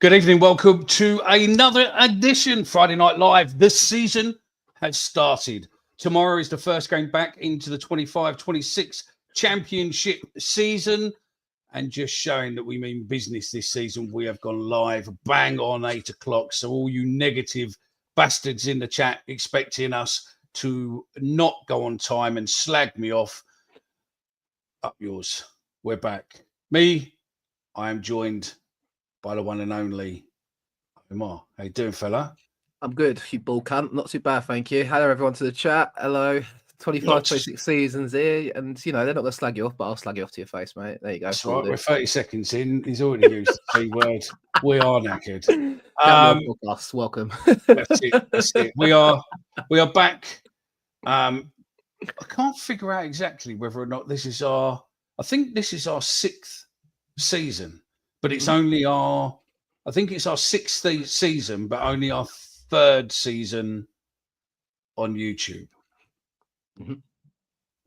Good evening. Welcome to another edition, Friday Night Live. This season has started. Tomorrow is the first game back into the 25-26 championship season. And just showing that we mean business this season, we have gone live bang on 8 o'clock. So all you negative bastards in the chat expecting us to not go on time and slag me off, up yours. We're back. Me, I am joined by the one and only Omar. How you doing, fella? I'm good, you bull cunt. Not too bad, thank you. Hello, everyone to the chat. Hello. 25-26 seasons here, and you know they're not going to slag you off, but I'll slag you off to your face, mate. There you go. That's right. We're 30 seconds in. He's already used the T word. We are knackered. Podcast. Welcome. That's it. We are back. I can't figure out exactly whether or not this is our. I think this is our 6th season, but it's only our. I think it's our 6th season, but only our 3rd season on YouTube.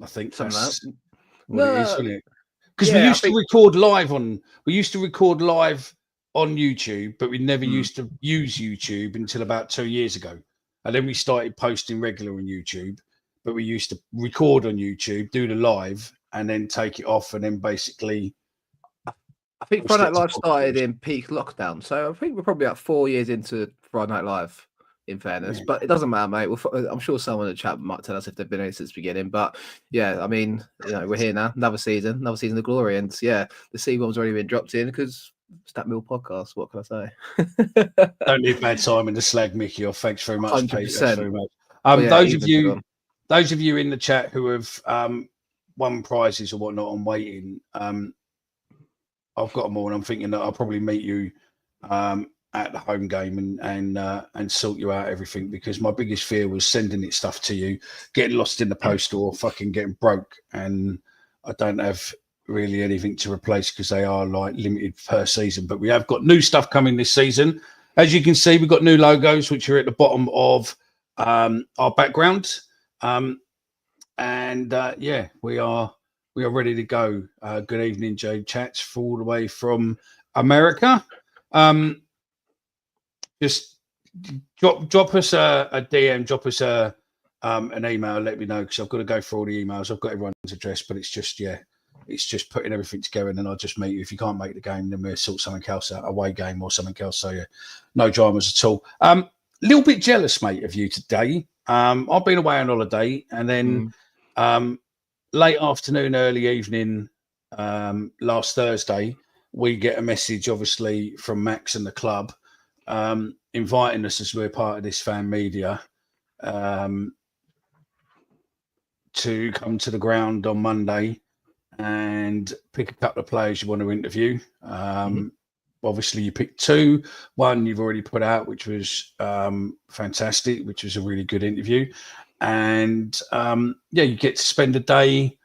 I think that's what it is, isn't it? Because we used to record live on YouTube, but we never used to use YouTube until about 2 years ago. And then we started posting regular on YouTube, but we used to record on YouTube, do the live, and then take it off, and then basically. I think Friday Night Live started in peak lockdown, so I think we're probably about 4 years into Friday Night Live. In fairness, but it doesn't matter, mate. I'm sure someone in the chat might tell us if they've been here since the beginning. But yeah, I mean, you know, we're here now. Another season of glory, and yeah, the C-bomb's already been dropped in because it's That Millwall Podcast. What can I say? Don't need bad timing to slag Mickey off. Thanks very much, 100%. Pete. Thanks very much. Those of you in the chat who have won prizes or whatnot and waiting, I've got them all, and I'm thinking that I'll probably meet you at the home game and sort you out everything, because my biggest fear was sending it stuff to you, getting lost in the post, or fucking getting broke, and I don't have really anything to replace because they are like limited per season. But we have got new stuff coming this season. As you can see, we've got new logos which are at the bottom of our background, yeah, we are ready to go. Good evening, Joe Chats, all the way from America. Just drop us a DM, drop us an email, let me know, because I've got to go through all the emails. I've got everyone's address, but it's just putting everything together, and then I'll just meet you. If you can't make the game, then we'll sort something else out, away game or something else. So yeah, no dramas at all. Little bit jealous, mate, of you today. I've been away on holiday, and then late afternoon, early evening, last Thursday, we get a message, obviously, from Max and the club, inviting us, as we're part of this fan media, to come to the ground on Monday and pick a couple of players you want to interview. Obviously, you picked 2. One you've already put out, which was fantastic, which was a really good interview. And you get to spend a day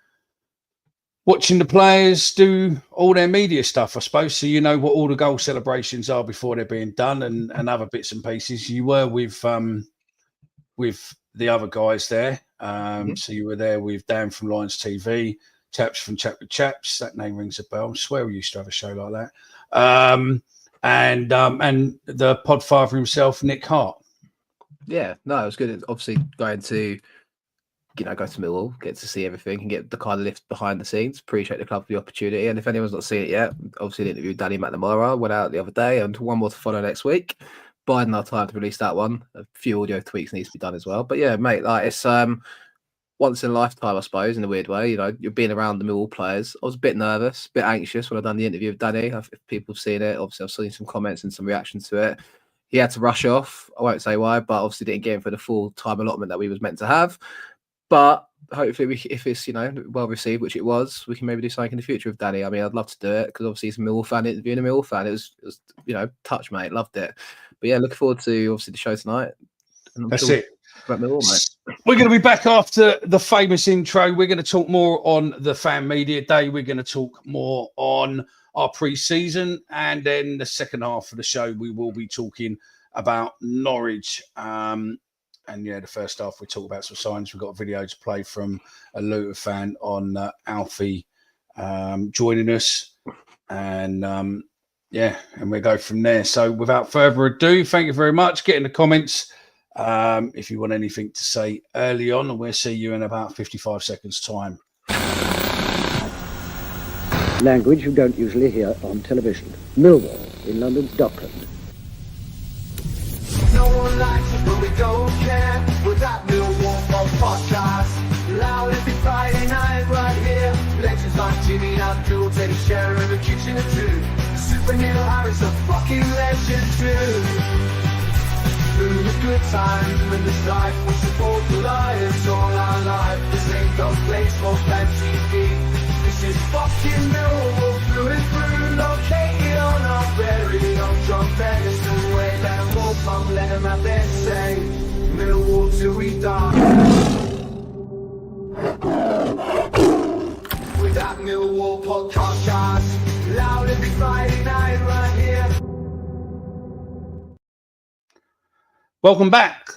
watching the players do all their media stuff, I suppose. So you know what all the goal celebrations are before they're being done, and other bits and pieces. You were with the other guys there. So you were there with Dan from Lions TV, Chaps from Chat with Chaps. That name rings a bell. I swear we used to have a show like that. And the podfather himself, Nick Hart. Yeah, no, it was good. Obviously, going to go to Millwall, get to see everything and get the kind of lift behind the scenes. Appreciate the club for the opportunity. And if anyone's not seen it yet, obviously the interview with Danny McNamara went out the other day, and one more to follow next week. Biding our time to release that one. A few audio tweaks needs to be done as well. But yeah, mate, like it's once in a lifetime, I suppose, in a weird way. You know, you're being around the Millwall players. I was a bit nervous, a bit anxious when I done the interview with Danny. If people have seen it, obviously I've seen some comments and some reactions to it. He had to rush off. I won't say why, but obviously didn't get him for the full time allotment that we was meant to have. But hopefully, if it's well received, which it was, we can maybe do something in the future with Danny. I mean, I'd love to do it because obviously he's a Millwall fan interviewing a Millwall fan. It was touch, mate. Loved it. But yeah, looking forward to obviously the show tonight. That's it. About Millwall, mate. We're going to be back after the famous intro. We're going to talk more on the fan media day. We're going to talk more on our pre-season, and then the second half of the show, we will be talking about Norwich. And yeah, the first half, we talk about some signs. We've got a video to play from a Luton fan on Alfie joining us. And and we'll go from there. So without further ado, thank you very much. Get in the comments if you want anything to say early on, and we'll see you in about 55 seconds time. Language you don't usually hear on television. Millwall in London's Dockland. No one likes us, but we don't care. We're That Millwall Podcast. Loud every Friday night right here. Legends like Jimmy Abdul, Teddy Sheringham in the kitchen and two. Super Neil Harris, a fucking legend too. Through the good times when the strife we support the Lions all our life. This ain't no place for fancy feet. This is fucking Millwall through and through. Located on our very own John Ferguson way. Let them all come, let them have their say. Millwall till we die. With That Millwall Podcast. Loud every Friday night right here. Welcome back.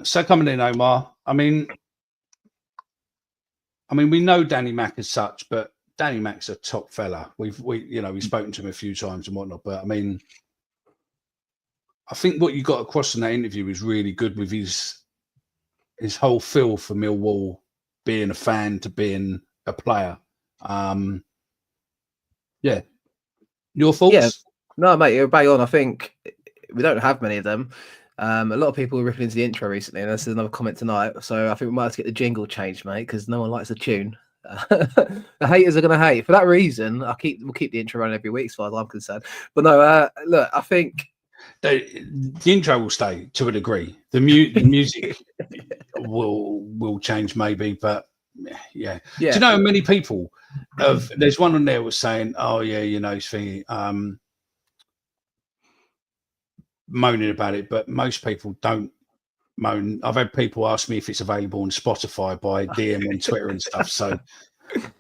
So coming in, Omar. I mean, we know Danny Mack as such, but Danny Mack's a top fella. We've spoken to him a few times and whatnot. But I mean, I think what you got across in that interview was really good with his whole feel for Millwall, being a fan to being a player. Your thoughts? Yeah, no, mate, you're bang on. I think we don't have many of them. A lot of people were ripping into the intro recently, and this is another comment tonight. So I think we might have to get the jingle changed, mate, because no one likes the tune. The haters are going to hate. For that reason, we'll keep the intro running every week, as far as I'm concerned. But no, look, I think the intro will stay to a degree. The music will change maybe, but yeah. Do you know many people there's one on there was saying, oh yeah, he's thinking, moaning about it, but most people don't moan. I've had people ask me if it's available on Spotify by DM on Twitter and stuff. So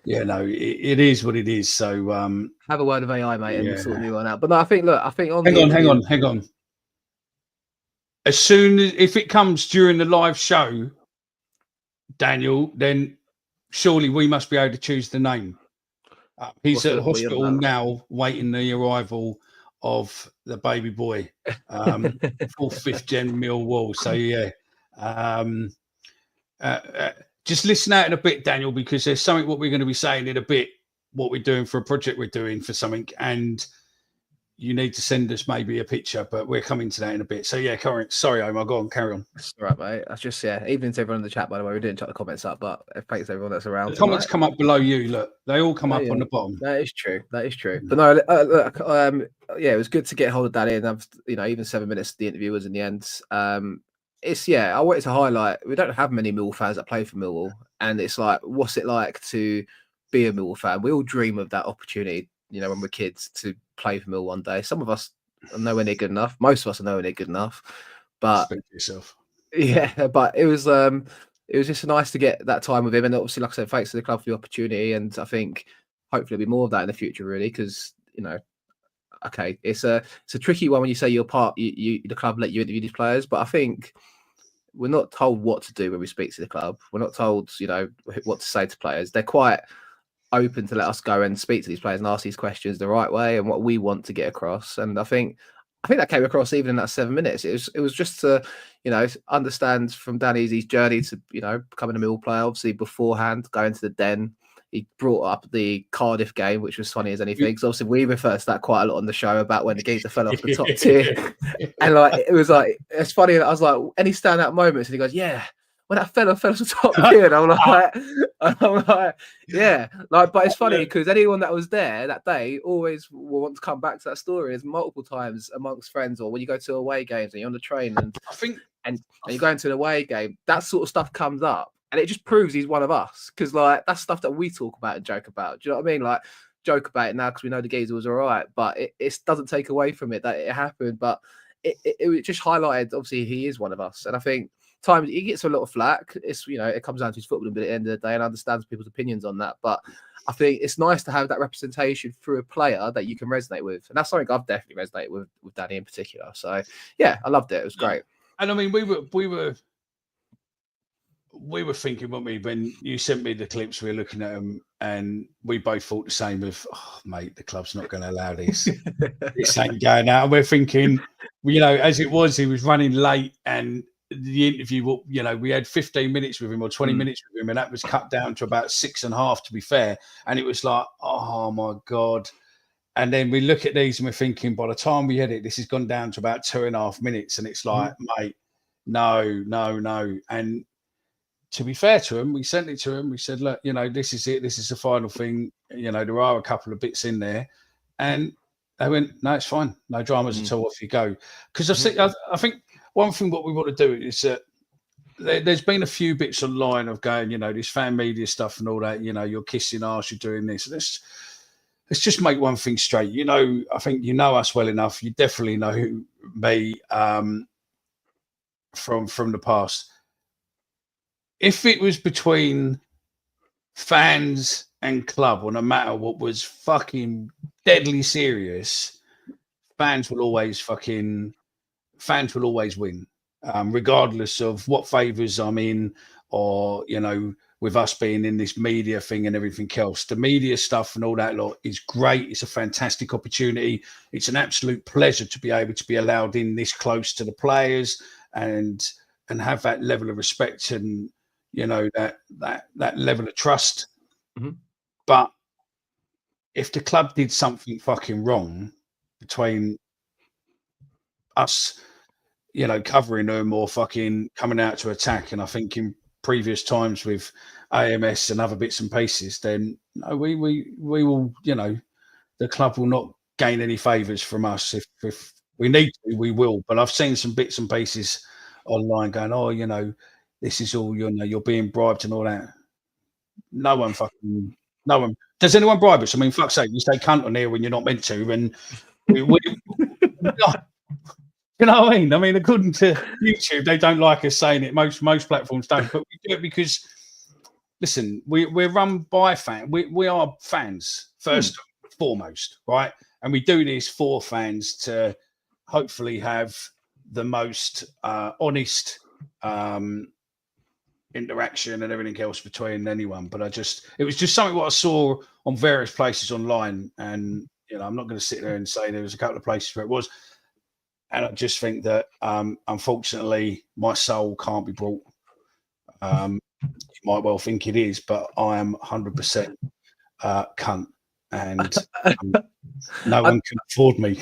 it is what it is. So have a word of AI, mate, and we'll sort a new one out. But no, I think on hang on. As soon as if it comes during the live show, Daniel, then surely we must be able to choose the name. He's at the hospital now, waiting the arrival of the baby boy, 4th, 5th gen Millwall. So just listen out in a bit, Daniel, because there's something what we're going to be saying in a bit, what we're doing for a project we're doing for something, and you need to send us maybe a picture, but we're coming to that in a bit. So sorry, Omar, go on, carry on. That's all right, mate. That's just evening to everyone in the chat, by the way. We didn't chuck the comments up, but thanks to everyone that's around. The comments come up below you. Look, they all come up on the bottom. That is true. But no, look, it was good to get hold of Danny, and even 7 minutes of the interview was in the end. I wanted to highlight, we don't have many Millwall fans that play for Millwall, and it's like, what's it like to be a Millwall fan? We all dream of that opportunity, when we're kids, to play for Millwall one day. Some of us are nowhere near good enough. Most of us are nowhere near good enough. But speak for yourself. Yeah, but it was just nice to get that time with him, and obviously, like I said, thanks to the club for the opportunity. And I think hopefully there'll be more of that in the future, really, because okay, it's a tricky one when you say you're part, the club let you interview these players, but I think we're not told what to do when we speak to the club. We're not told, what to say to players. They're quite open to let us go and speak to these players and ask these questions the right way and what we want to get across. And I think that came across even in that 7 minutes. It was just to, understand from Danny's his journey to, becoming a Millwall player. Obviously beforehand, going to the Den, he brought up the Cardiff game, which was funny as anything. Because obviously we refer to that quite a lot on the show about when the geezer fell off the top tier. And it's funny. I was like, any standout moments? And he goes, yeah, when that fella fell off the top tier. And I'm like, yeah. But it's funny because anyone that was there that day always will want to come back to that story. There's multiple times amongst friends, or when you go to away games and you're on the train and you're going to an away game, that sort of stuff comes up. And it just proves he's one of us, because that's stuff that we talk about and joke about. Do you know what I mean? Joke about it now because we know the geezer was all right, but it doesn't take away from it that it happened. But it just highlighted, obviously, he is one of us. And I think times he gets a lot of flack. It's it comes down to his football, but at the end of the day, and understands people's opinions on that. But I think it's nice to have that representation through a player that you can resonate with, and that's something I've definitely resonated with Danny in particular. So yeah, I loved it. It was great. And I mean, we were. we were thinking, weren't we, when you sent me the clips, we were looking at them, and we both thought the same of, oh, mate, the club's not going to allow this. This ain't going out. And we're thinking, as it was, he was running late, and the interview, we had 15 minutes with him or 20 minutes with him, and that was cut down to about 6.5, to be fair. And it was like, oh my God. And then we look at these and we're thinking, by the time we edit, this has gone down to about 2.5 minutes. And it's like, mate, no. And to be fair to him, we sent it to him. We said, look, this is it. This is the final thing. There are a couple of bits in there. And they went, no, it's fine. No dramas at all. Off you go. Because I think one thing what we want to do is that there's been a few bits online of going, this fan media stuff and all that, you're kissing arse, you're doing this. Let's just make one thing straight. I think us well enough. You definitely know me from the past. If it was between fans and club, or no matter what was fucking deadly serious, fans will always win, regardless of what favours I'm in, or with us being in this media thing and everything else. The media stuff and all that lot is great. It's a fantastic opportunity. It's an absolute pleasure to be able to be allowed in this close to the players and have that level of respect and that level of trust. But if the club did something fucking wrong between us, covering them or fucking coming out to attack, and I think in previous times with AMS and other bits and pieces, then we will, the club will not gain any favours from us. If we need to, we will. But I've seen some bits and pieces online going, oh, this is all, you're being bribed and all that. No one. Does anyone bribe us? I mean, fuck's sake, you say cunt on here when you're not meant to, and we you know what I mean? I mean, according to YouTube, they don't like us saying it. Most platforms don't, but we do it because, listen, we're run by fans. We are fans first and foremost, right? And we do this for fans to hopefully have the most honest interaction and everything else between anyone. But it was just something what I saw on various places online, and I'm not going to sit there and say there was a couple of places where it was. And I just think that, unfortunately, my soul can't be brought. You might well think it is, but I am 100% cunt, and no one can afford me.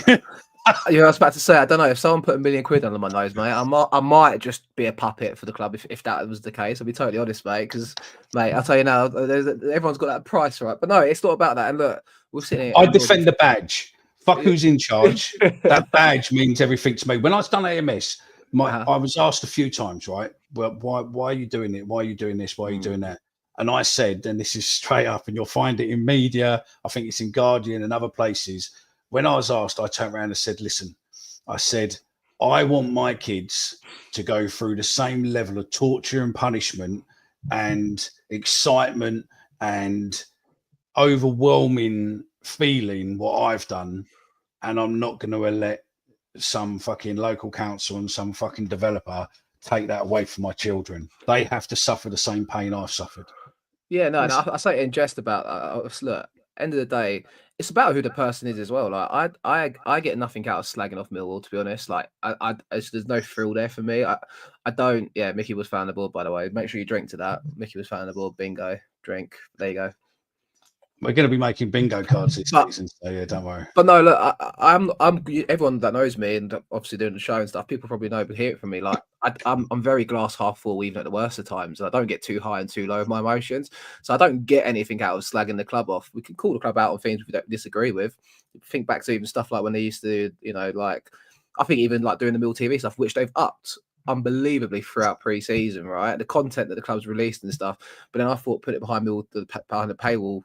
I was about to say, I don't know, if someone put £1 million under my nose, mate, I might just be a puppet for the club if that was the case. I'll be totally honest, mate, because, mate, I'll tell you now, everyone's got that price, right? But no, it's not about that. And look, we'll sit here. I defend the badge. Fuck who's in charge. That badge means everything to me. When I've done AMS, I was asked a few times, right? Well, why are you doing it? Why are you doing this? Why are you doing that? And I said, and this is straight up, and you'll find it in media, I think it's in Guardian and other places. When I was asked, I turned around and said, listen, I want my kids to go through the same level of torture and punishment and excitement and overwhelming feeling what I've done, and I'm not going to let some fucking local council and some fucking developer take that away from my children. They have to suffer the same pain I've suffered. Yeah, no, I say it in jest about look, end of the day, it's about who the person is as well. Like I get nothing out of slagging off Millwall, to be honest. Like there's no thrill there for me. I don't. Yeah, Mickey was fan of the board, by the way. Make sure you drink to that. Mickey was fan of the board. Bingo, drink. There you go. We're going to be making bingo cards this season, so yeah, don't worry. But no, look, I'm everyone that knows me and obviously doing the show and stuff, people probably know, but hear it from me. Like I'm very glass half full, even at the worst of times. I don't get too high and too low of my emotions, so I don't get anything out of slagging the club off. We can call the club out on things we don't disagree with. Think back to even stuff like when they used to, like I think even like doing the Mill TV stuff, which they've upped unbelievably throughout pre-season, right? The content that the club's released and stuff. But then I thought put it behind the paywall.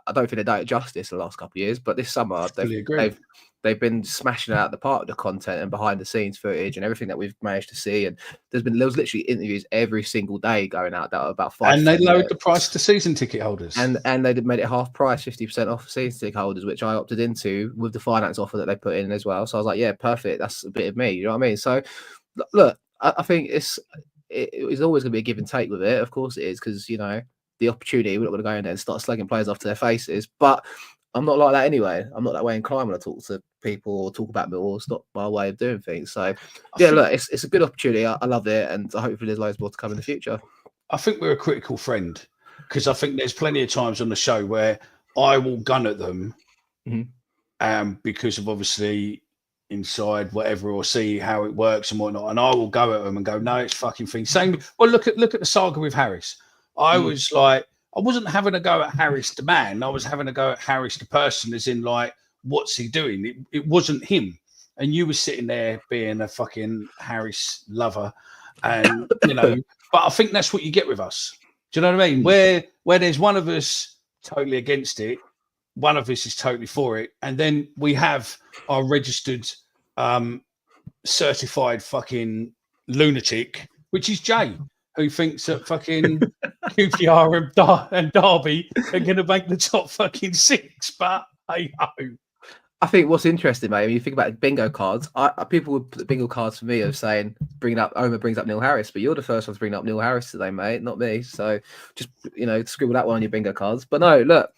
I don't think they've done it justice the last couple of years, but this summer they've been smashing out the part of the content and behind the scenes footage and everything that we've managed to see. And there was literally interviews every single day going out that about 5. And they lowered the price to season ticket holders. And they made it half price, 50% off season ticket holders, which I opted into with the finance offer that they put in as well. So I was like, yeah, perfect. That's a bit of me. You know what I mean? So look, I think it's always going to be a give and take with it. Of course it is, because, you know, the opportunity, we're not going to go in there and start slagging players off to their faces. But I'm not like that anyway. I'm not that way inclined when I talk to people or talk about Millwall. It's not my way of doing things. So, yeah, look, it's a good opportunity. I love it. And hopefully there's loads more to come in the future. I think we're a critical friend, because I think there's plenty of times on the show where I will gun at them because of obviously inside whatever, or see how it works and whatnot. And I will go at them and go, no, it's fucking thing. Same. Well, look at the saga with Harris. I was like, I wasn't having a go at Harris the man. I was having a go at Harris the person, as in like, what's he doing? It wasn't him. And you were sitting there being a fucking Harris lover. And, you know, but I think that's what you get with us. Do you know what I mean? Where there's one of us totally against it, one of us is totally for it. And then we have our registered, certified fucking lunatic, which is Jay, who thinks that fucking QPR and Derby are going to make the top fucking 6. But hey ho. I think what's interesting, mate, when you think about bingo cards, people would put the bingo cards for me of saying, Omer brings up Neil Harris, but you're the first one to bring up Neil Harris today, mate, not me. So just, you know, scribble that one on your bingo cards. But no, look,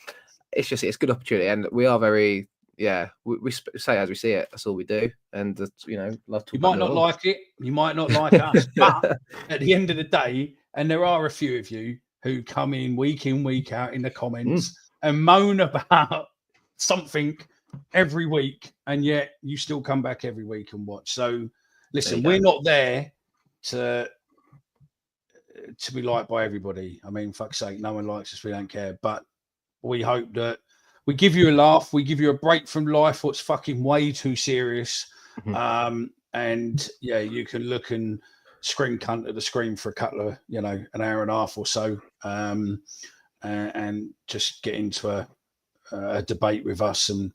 it's a good opportunity, and we are very, we say as we see it. That's all we do, and you know, love to. You might not like it, you might not like us, but at the end of the day, and there are a few of you who come in week out in the comments and moan about something every week, and yet you still come back every week and watch. So listen, we're not there to be liked by everybody. I mean, fuck's sake, no one likes us, we don't care. But we hope that we give you a laugh, we give you a break from life what's fucking way too serious. And yeah, you can look and scream cunt at the screen for a couple of, you know, an hour and a half or so, and just get into a debate with us and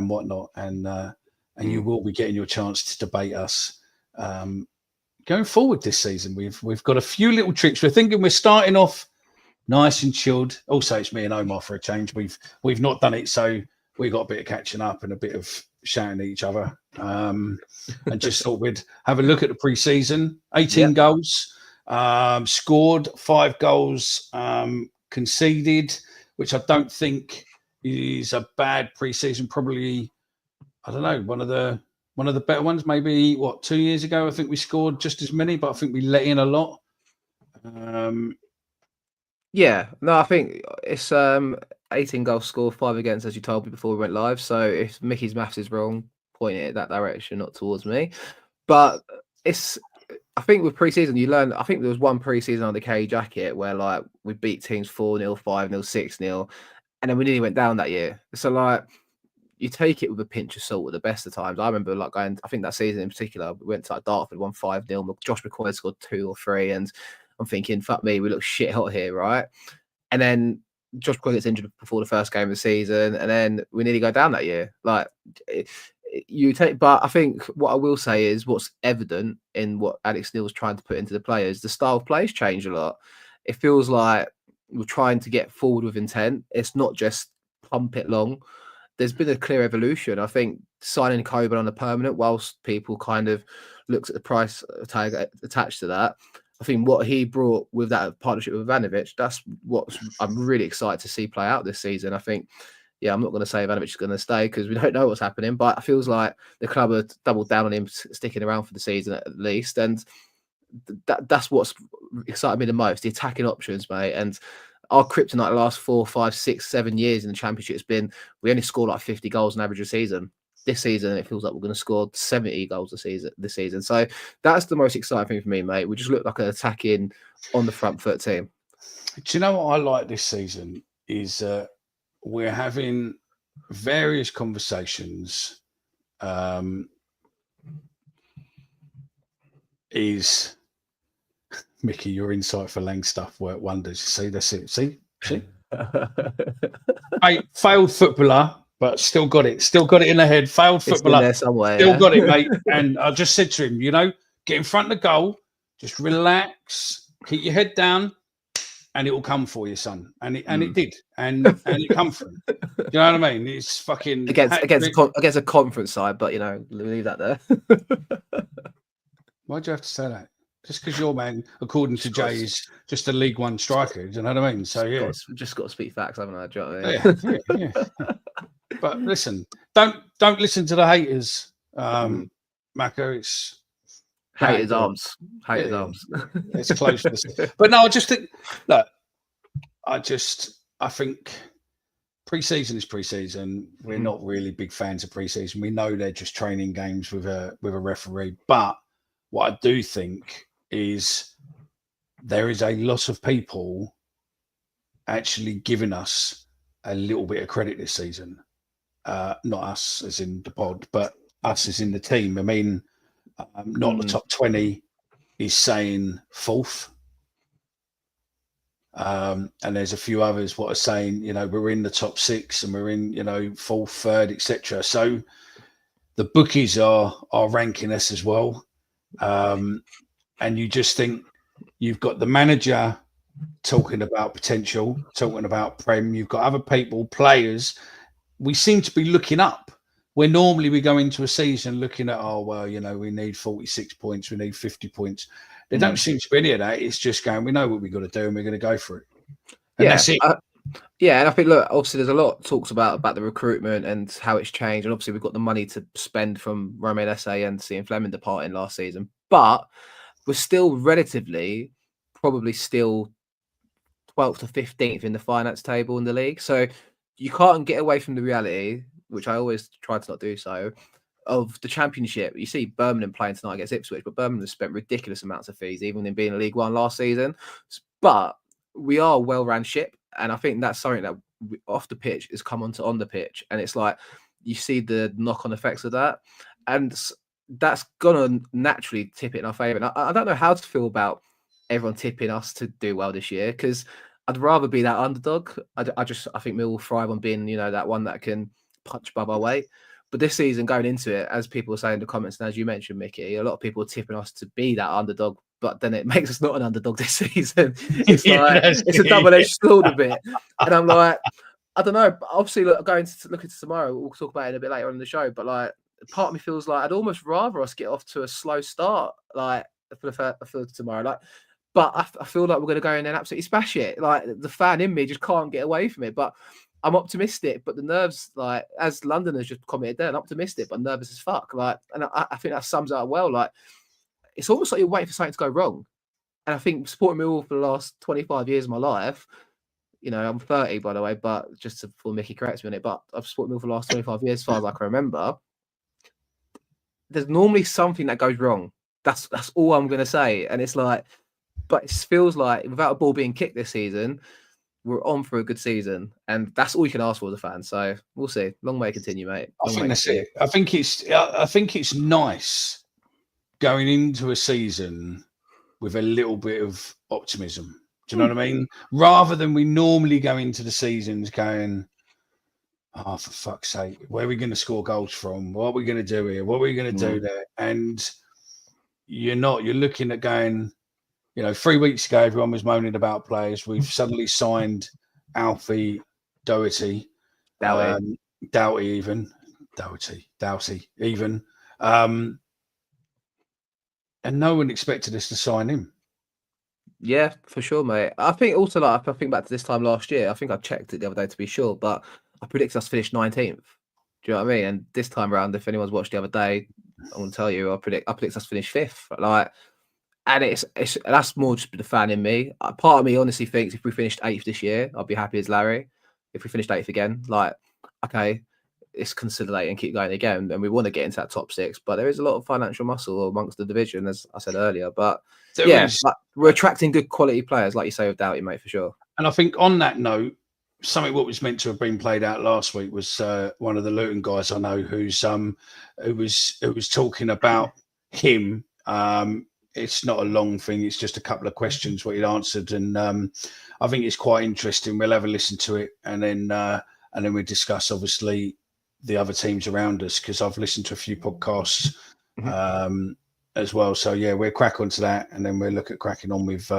whatnot, and you will be getting your chance to debate us going forward this season. We've got a few little tricks. We're thinking we're starting off nice and chilled. Also, it's me and Omar for a change. We've not done it, so we got a bit of catching up and a bit of shouting at each other, and just thought we'd have a look at the pre-season. 18 goals scored, 5 goals conceded, which I don't think is a bad pre-season. Probably, I don't know, one of the better ones. Maybe 2 years ago, I think we scored just as many, but I think we let in a lot. I think it's 18 goals scored, 5 against, as you told me before we went live. So if Mickey's maths is wrong, point it that direction, not towards me. But I think with pre-season, you learn. I think there was one pre-season on the K jacket where like we beat teams 4-0, 5-0, 6-0. And then we nearly went down that year. So, like, you take it with a pinch of salt at the best of times. I remember, like, I think that season in particular, we went to like, Dartford, won 5-0. Josh McCoy scored 2 or 3. And I'm thinking, fuck me, we look shit hot here, right? And then Josh McCoy gets injured before the first game of the season. And then we nearly go down that year. Like, but I think what I will say is what's evident in what Alex Neil's trying to put into the players, the style of play has changed a lot. It feels like we're trying to get forward with intent. It's not just pump it long. There's been a clear evolution. I think signing Coburn on a permanent, whilst people kind of looked at the price tag attached to that, I think what he brought with that partnership with Ivanovic, that's what I'm really excited to see play out this season. I think, I'm not going to say Ivanovic is going to stay because we don't know what's happening, but it feels like the club have doubled down on him sticking around for the season at least. And that's what's excited me the most, the attacking options, mate. And our kryptonite the last 4, 5, 6, 7 years in the Championship has been we only score like 50 goals on average a season. This season, it feels like we're going to score 70 goals this season. So that's the most exciting thing for me, mate. We just look like an attacking on the front foot team. Do you know what I like this season is we're having various conversations. Is Mickey, your insight for Lang stuff work wonders. See, that's it. See? Hey, failed footballer, but still got it in the head. Failed footballer, there somewhere, still got it, mate. And I just said to him, get in front of the goal, just relax, keep your head down, and it will come for you, son. And it did, and it come for him. You know what I mean? It's fucking against a conference side, but leave that there. Why'd you have to say that? Just because your man, according to Jay, is just a League One striker. Do you know what I mean? So yeah, just got to speak facts, haven't I? Do you know what I mean? Yeah. But listen, don't listen to the haters, Maka. It's haters' arms. Haters' arms. It's close to this. But no, I just think. Look, I think pre-season is pre-season. We're not really big fans of pre-season. We know they're just training games with a referee. But what I do think is there is a lot of people actually giving us a little bit of credit this season. Not us as in the pod, but us as in the team. I mean, not the top 20 is saying fourth. And there's a few others what are saying, we're in the top 6 and we're in, fourth, third, etc. So the bookies are ranking us as well. And you just think you've got the manager talking about potential, talking about Prem. You've got other people, players. We seem to be looking up where normally we go into a season looking at, we need 46 points, we need 50 points. There don't seem to be any of that. It's just going, we know what we've got to do and we're going to go for it. And that's it. And I think, look, obviously there's a lot of talks about the recruitment and how it's changed. And obviously we've got the money to spend from Romain Esse and seeing Fleming departing last season. But we're still relatively, probably still 12th to 15th in the finance table in the league. So you can't get away from the reality, which I always try to not do so, of the Championship. You see Birmingham playing tonight against Ipswich, but Birmingham has spent ridiculous amounts of fees, even in being in League One last season. But we are a well-ran ship, and I think that's something that off the pitch has come on the pitch, and it's like you see the knock-on effects of that, and that's gonna naturally tip it in our favour. And I don't know how to feel about everyone tipping us to do well this year, because I'd rather be that underdog. I think Mill will thrive on being, that one that can punch above our weight. But this season, going into it, as people were saying in the comments, and as you mentioned, Mickey, a lot of people are tipping us to be that underdog, but then it makes us not an underdog this season. It's like it's a double-edged sword a bit. And I'm like, I don't know. Obviously, going to look into tomorrow, we'll talk about it a bit later on in the show. But like, part of me feels like I'd almost rather us get off to a slow start, like for tomorrow. Like, but I feel like we're going to go in and absolutely smash it. Like, the fan in me just can't get away from it. But I'm optimistic, but the nerves, like, as Londoners just commented there, I'm optimistic, but nervous as fuck. Like, and I think that sums it up well. Like, it's almost like you're waiting for something to go wrong. And I think supporting Millwall for the last 25 years of my life, I'm 30, by the way, but just before Mickey corrects me on it, but I've supported Millwall for the last 25 years, as far as I can remember. There's normally something that goes wrong. That's all I'm going to say. And it's like, but it feels like without a ball being kicked this season, we're on for a good season, and that's all you can ask for as a fan. So we'll see. Long way to continue, mate. I think that's it. I think it's nice going into a season with a little bit of optimism. Do you know what I mean? Rather than we normally go into the seasons going, oh, for fuck's sake, where are we going to score goals from? What are we going to do here? What are we going to do there? And you're looking at going, 3 weeks ago, everyone was moaning about players. We've suddenly signed Alfie Doughty, Doughty even. And no one expected us to sign him. Yeah, for sure, mate. I think also, like, if I think back to this time last year, I think I checked it the other day to be sure, but I predicted us finish 19th. Do you know what I mean? And this time around, if anyone's watched the other day, I want to tell you, I predict us finish 5th. Like, and it's that's more just the fan in me. Part of me honestly thinks if we finished 8th this year, I'd be happy as Larry. If we finished 8th again, like, okay, it's consolidate and keep going again. And we want to get into that top 6, but there is a lot of financial muscle amongst the division, as I said earlier. But like, we're attracting good quality players, like you say, with Doughty, mate, for sure. And I think on that note, something what was meant to have been played out last week was one of the Luton guys I know who was talking about him. It's not a long thing. It's just a couple of questions what he'd answered. And I think it's quite interesting. We'll have a listen to it. And then we discuss, obviously, the other teams around us, because I've listened to a few podcasts as well. So, yeah, we'll crack onto that. And then we'll look at cracking on with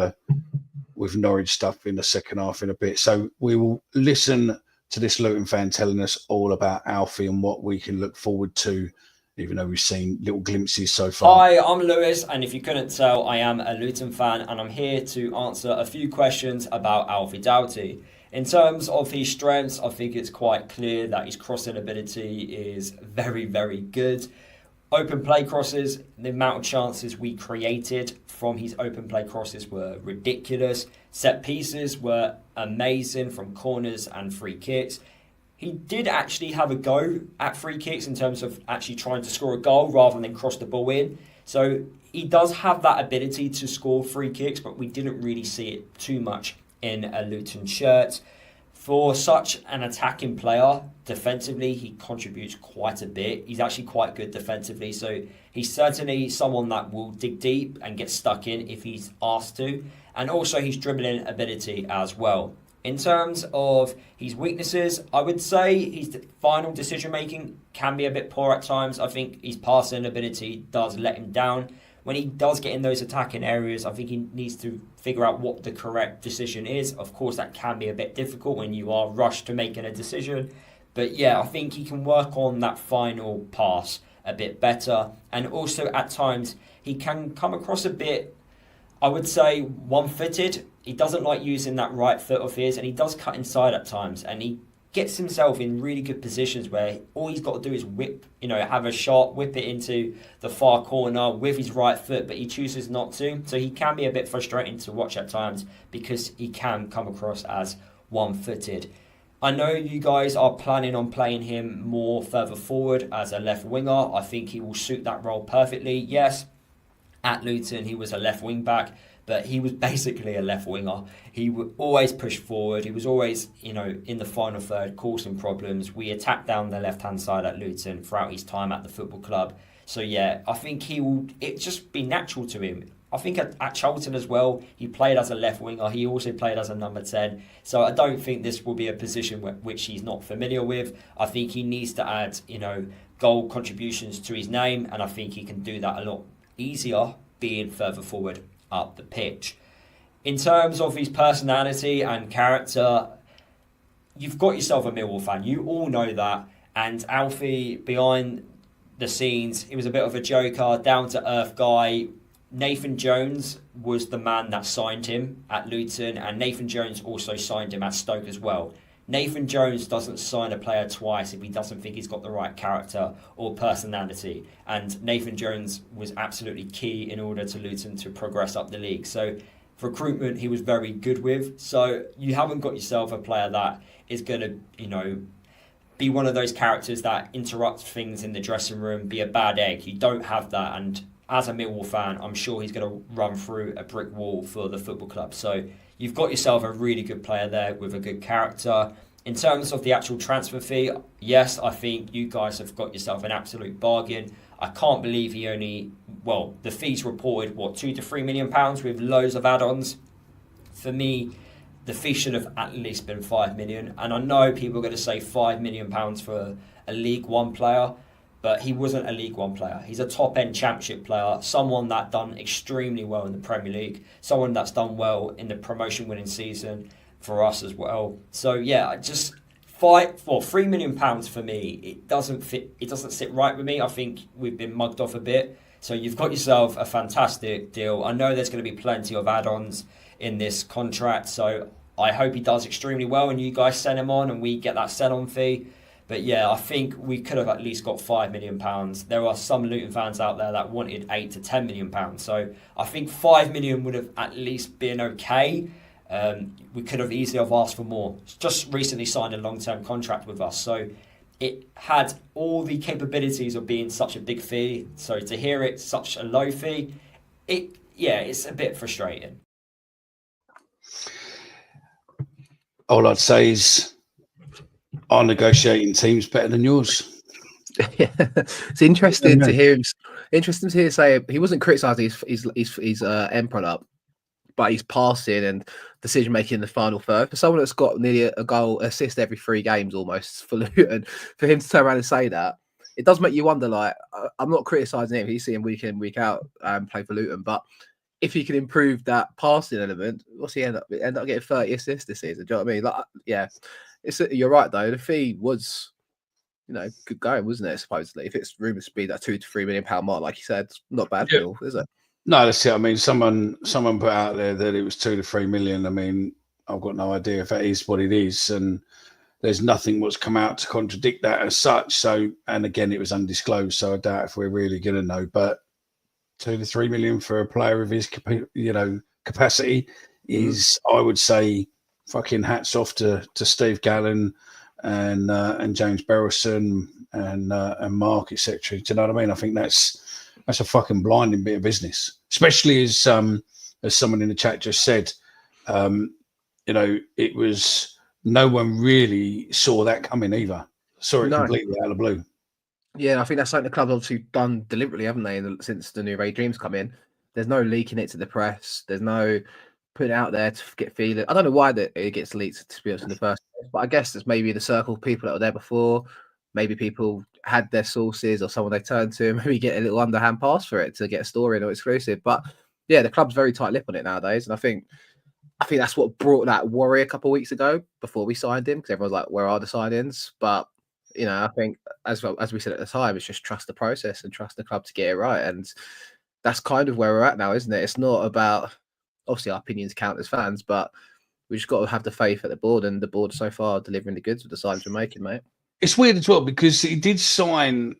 Norwich stuff in the second half in a bit. So we will listen to this Luton fan telling us all about Alfie and what we can look forward to even though we've seen little glimpses so far. Hi, I'm Lewis, and if you couldn't tell, I am a Luton fan, and I'm here to answer a few questions about Alfie Doughty. In terms of his strengths, I think it's quite clear that his crossing ability is very, very good. Open play crosses, the amount of chances we created from his open play crosses were ridiculous. Set pieces were amazing from corners and free kicks. He did actually have a go at free kicks in terms of actually trying to score a goal rather than cross the ball in. So he does have that ability to score free kicks, but we didn't really see it too much in a Luton shirt. For such an attacking player, defensively, he contributes quite a bit. He's actually quite good defensively, so he's certainly someone that will dig deep and get stuck in if he's asked to. And also his dribbling ability as well. In terms of his weaknesses, I would say his final decision-making can be a bit poor at times. I think his passing ability does let him down. When he does get in those attacking areas, I think he needs to figure out what the correct decision is. Of course, that can be a bit difficult when you are rushed to making a decision. But yeah, I think he can work on that final pass a bit better. And also at times, he can come across a bit, I would say, one-footed. He doesn't like using that right foot of his, and he does cut inside at times, and he gets himself in really good positions where all he's got to do is have a shot, whip it into the far corner with his right foot, but he chooses not to. So he can be a bit frustrating to watch at times because he can come across as one-footed. I know you guys are planning on playing him more further forward as a left winger. I think he will suit that role perfectly. Yes, at Luton he was a left wing back, but he was basically a left winger. He would always push forward. He was always, in the final third, causing problems. We attacked down the left-hand side at Luton throughout his time at the football club. So yeah, I think it just be natural to him. I think at Charlton as well, he played as a left winger. He also played as a number 10. So I don't think this will be a position which he's not familiar with. I think he needs to add, goal contributions to his name, and I think he can do that a lot easier being further forward up the pitch. In terms of his personality and character, you've got yourself a Millwall fan. You all know that. And Alfie, behind the scenes, he was a bit of a joker, down-to-earth guy. Nathan Jones was the man that signed him at Luton, and Nathan Jones also signed him at Stoke as well. Nathan Jones doesn't sign a player twice if he doesn't think he's got the right character or personality. And Nathan Jones was absolutely key in order to Luton to progress up the league. So recruitment he was very good with. So you haven't got yourself a player that is going to, be one of those characters that interrupts things in the dressing room, be a bad egg. You don't have that. And as a Millwall fan, I'm sure he's going to run through a brick wall for the football club. So you've got yourself a really good player there with a good character. In terms of the actual transfer fee, yes, I think you guys have got yourself an absolute bargain. I can't believe the fees reported, £2 to £3 million with loads of add-ons. For me, the fee should have at least been £5 million. And I know people are going to say £5 million for a League One player, but he wasn't a League One player. He's a top-end Championship player, someone that done extremely well in the Premier League, someone that's done well in the promotion-winning season for us as well. So yeah, just £3 million for me, it doesn't fit. It doesn't sit right with me. I think we've been mugged off a bit. So you've got yourself a fantastic deal. I know there's going to be plenty of add-ons in this contract, so I hope he does extremely well and you guys send him on and we get that sell-on fee. But yeah, I think we could have at least got £5 million. There are some Luton fans out there that wanted £8 to £10 million. So I think £5 million would have at least been okay. We could have easily have asked for more. It's just recently signed a long-term contract with us. So it had all the capabilities of being such a big fee. So to hear it such a low fee, it's a bit frustrating. All I'd say is our negotiating team's better than yours. It's interesting to hear him. Interesting to hear say he wasn't criticising his end product, but he's passing and decision making in the final third. For someone that's got nearly a goal assist every 3 games almost for Luton, for him to turn around and say that, it does make you wonder. Like, I'm not criticising him; he's seeing week in, week out play for Luton, but if he can improve that passing element, what's he end up getting 30 assists this season? Do you know what I mean? Like, yeah. You're right though. The fee was good going, wasn't it? Supposedly, if it's rumored to be that £2 to £3 million mark, like you said, not bad Yeah. for is it? No, that's it. I mean, someone put out there that it was 2 to 3 million. I mean, I've got no idea if that is what it is, and there's nothing what's come out to contradict that as such. So, and again, it was undisclosed, so I doubt if we're really going to know. But 2 to 3 million for a player of his, capacity is, I would say, fucking hats off to Steve Gallen and James Berylson and Mark, etc. Do you know what I mean? I think that's a fucking blinding bit of business, especially as someone in the chat just said. It was. No one really saw that coming either. Saw it completely out of the blue. Yeah, I think that's something the club's obviously done deliberately, haven't they, since the new regime's come in. There's no leaking it to the press. There's no putting it out there to get feeling. I don't know why it gets leaked, to be honest, in the first place, but I guess it's maybe the circle of people that were there before. Maybe people had their sources or someone they turned to, maybe get a little underhand pass for it to get a story or exclusive. But yeah, the club's very tight-lipped on it nowadays, and I think that's what brought that worry a couple of weeks ago before we signed him, because everyone's like, where are the signings? But, I think as we said at the time, it's just trust the process and trust the club to get it right. And that's kind of where we're at now, isn't it? It's not about, obviously our opinions count as fans, but we just got to have the faith at the board, and the board so far delivering the goods with the signings we're making, mate. It's weird as well, because he did sign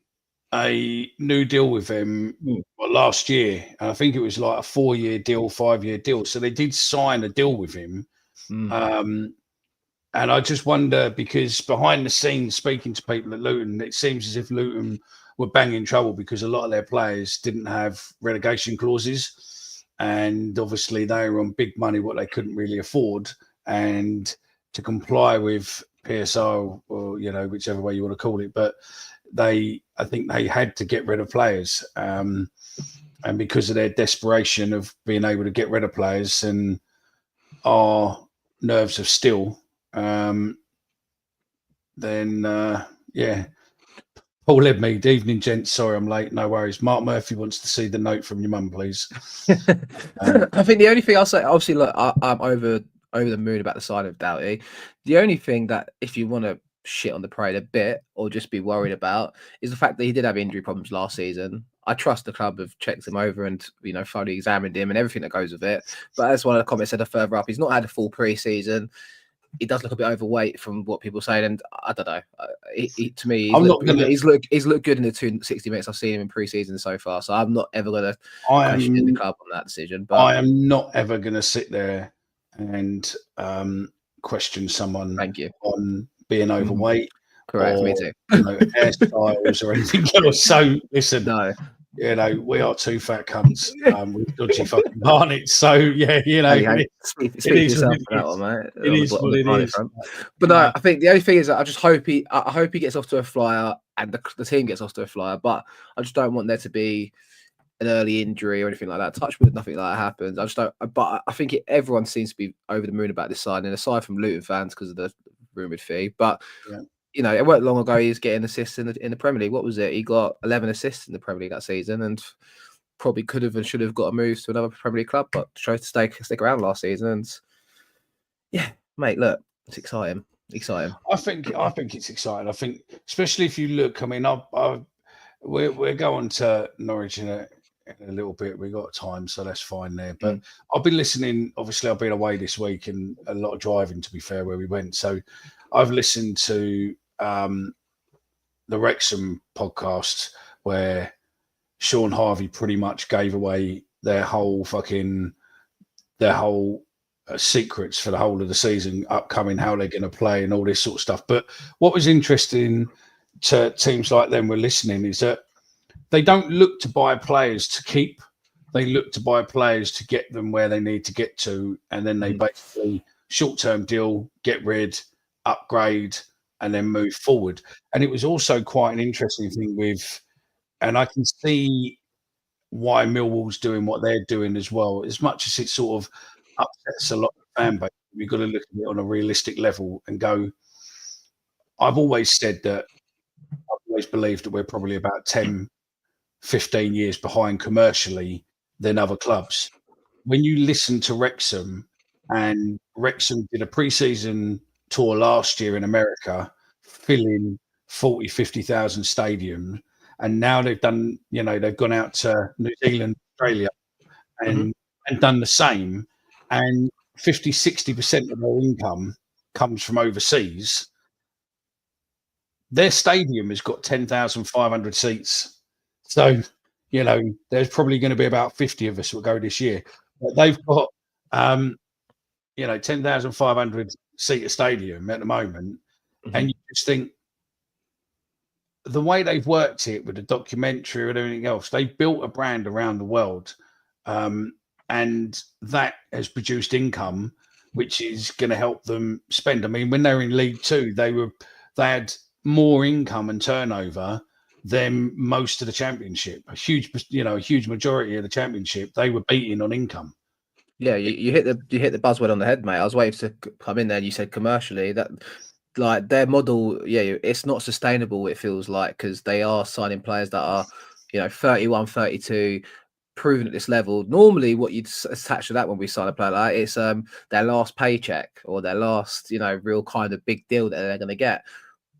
a new deal with them last year, and I think it was like a 4-year deal, 5-year deal. So they did sign a deal with him, and I just wonder, because behind the scenes, speaking to people at Luton, it seems as if Luton were banging trouble because a lot of their players didn't have relegation clauses, and obviously they were on big money, what they couldn't really afford, and to comply with PSR or whichever way you want to call it, but I think they had to get rid of players, and because of their desperation of being able to get rid of players and our nerves of steel, then Paul Ledmead, evening gents, sorry I'm late, no worries. Mark Murphy wants to see the note from your mum, please. I think the only thing I'll say, obviously, look, I'm over the moon about the sign of Doughty. The only thing that, if you want to shit on the parade a bit or just be worried about, is the fact that he did have injury problems last season. I trust the club have checked him over and thoroughly examined him and everything that goes with it. But as one of the comments said further up, he's not had a full pre-season. He does look a bit overweight from what people say, and I don't know. To me, he's looked good in the 260 minutes I've seen him in pre-season so far. So I'm not ever going to question the club on that decision. But I am not ever going to sit there and question someone on being overweight. Correct, me too. Hairstyles or anything else. So listen, we are two fat cunts with dodgy fucking barnets. So it is what it is. But no, I think the only thing is that I hope he gets off to a flyer and the team gets off to a flyer. But I just don't want there to be an early injury or anything like that. Touch wood, nothing like that happens. I just don't. But I think everyone seems to be over the moon about this signing, aside from Luton fans because of the rumoured fee. But it wasn't long ago he was getting assists in the Premier League. What was it? He got 11 assists in the Premier League that season, and probably could have and should have got a move to another Premier League club, but chose to stick around last season. And mate, look, it's exciting. I think it's exciting. I think, especially if you look. I mean, we're going to Norwich in a little bit. We got time, so that's fine there. But I've been listening. Obviously, I've been away this week and a lot of driving, to be fair, where we went. So I've listened to the Wrexham podcast where Sean Harvey pretty much gave away their whole secrets for the whole of the season upcoming, how they're going to play and all this sort of stuff. But what was interesting to teams like them were listening is that they don't look to buy players to keep. They look to buy players to get them where they need to get to, and then they basically short-term deal, get rid, upgrade, and then move forward. And it was also quite an interesting thing and I can see why Millwall's doing what they're doing as well. As much as it sort of upsets a lot of the fan base, we've got to look at it on a realistic level and go, I've always said that, I've always believed that we're probably about 10, 15 years behind commercially than other clubs. When you listen to Wrexham, and Wrexham did a pre-season tour last year in America, filling 50,000 stadium, and now they've done, they've gone out to New Zealand, Australia, and done the same, and 50-60% of their income comes from overseas. Their stadium has got 10,500 seats, so there's probably going to be about 50 of us will go this year. But they've got 10,500 seat stadium at the moment, and you just think the way they've worked it with the documentary and everything else, they've built a brand around the world, and that has produced income, which is going to help them spend. I mean, when they were in League Two, they had more income and turnover than most of the Championship. A huge majority of the Championship, they were beating on income. Yeah, you hit the buzzword on the head, mate. I was waiting to come in there, and you said commercially that, like, their model, it's not sustainable, it feels like, because they are signing players that are, 31, 32, proven at this level. Normally, what you'd attach to that when we sign a player like that, it's their last paycheck or their last, real kind of big deal that they're going to get.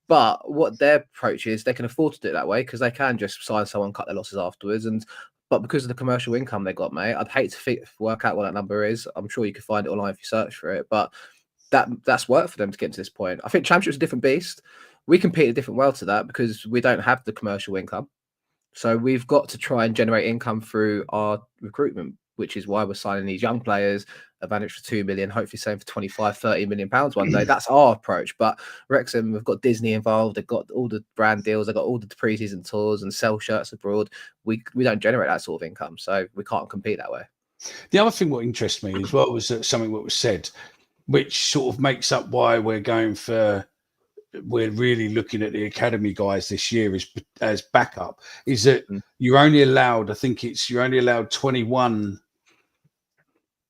But what their approach is, they can afford to do it that way because they can just sign someone, cut their losses afterwards. But because of the commercial income they got, mate, I'd hate to work out what that number is. I'm sure you can find it online if you search for it. But that's worked for them to get to this point. I think Championship's a different beast. We compete a different world to that because we don't have the commercial income. So we've got to try and generate income through our recruitment, which is why we're signing these young players, advantage for 2 million, hopefully selling for 25, 30 million pounds one day. That's our approach. But Wrexham, we've got Disney involved. They've got all the brand deals. They've got all the pre-season tours and sell shirts abroad. We don't generate that sort of income, so we can't compete that way. The other thing what interests me as well was something that was said, which sort of makes up why we're really looking at the academy guys this year as backup, is that you're only allowed 21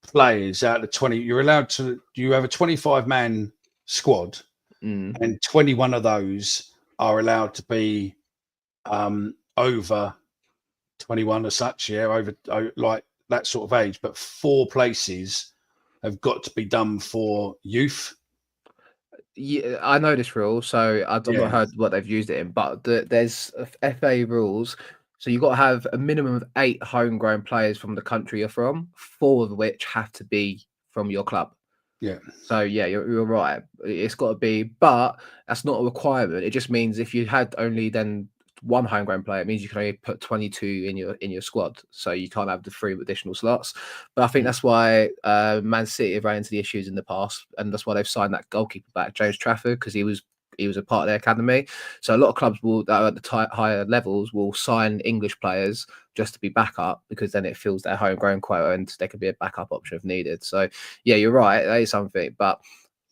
players out of 20. You have a 25-man squad, and 21 of those are allowed to be over 21 as such, over like that sort of age. But 4 places have got to be done for youth. Yeah, I know this rule, so I've not heard what they've used it in, but there's FA rules. So you've got to have a minimum of 8 homegrown players from the country you're from, 4 of which have to be from your club. Yeah. So you're right. It's got to be, but that's not a requirement. It just means if you had only then 1 homegrown player, it means you can only put 22 in your squad. So you can't have the 3 additional slots. But I think that's why Man City have ran into the issues in the past, and that's why they've signed that goalkeeper back, James Trafford, because he was a part of their academy. So a lot of clubs that are at the higher levels will sign English players just to be backup, because then it fills their homegrown quota and they could be a backup option if needed. So yeah, you're right. That is something. But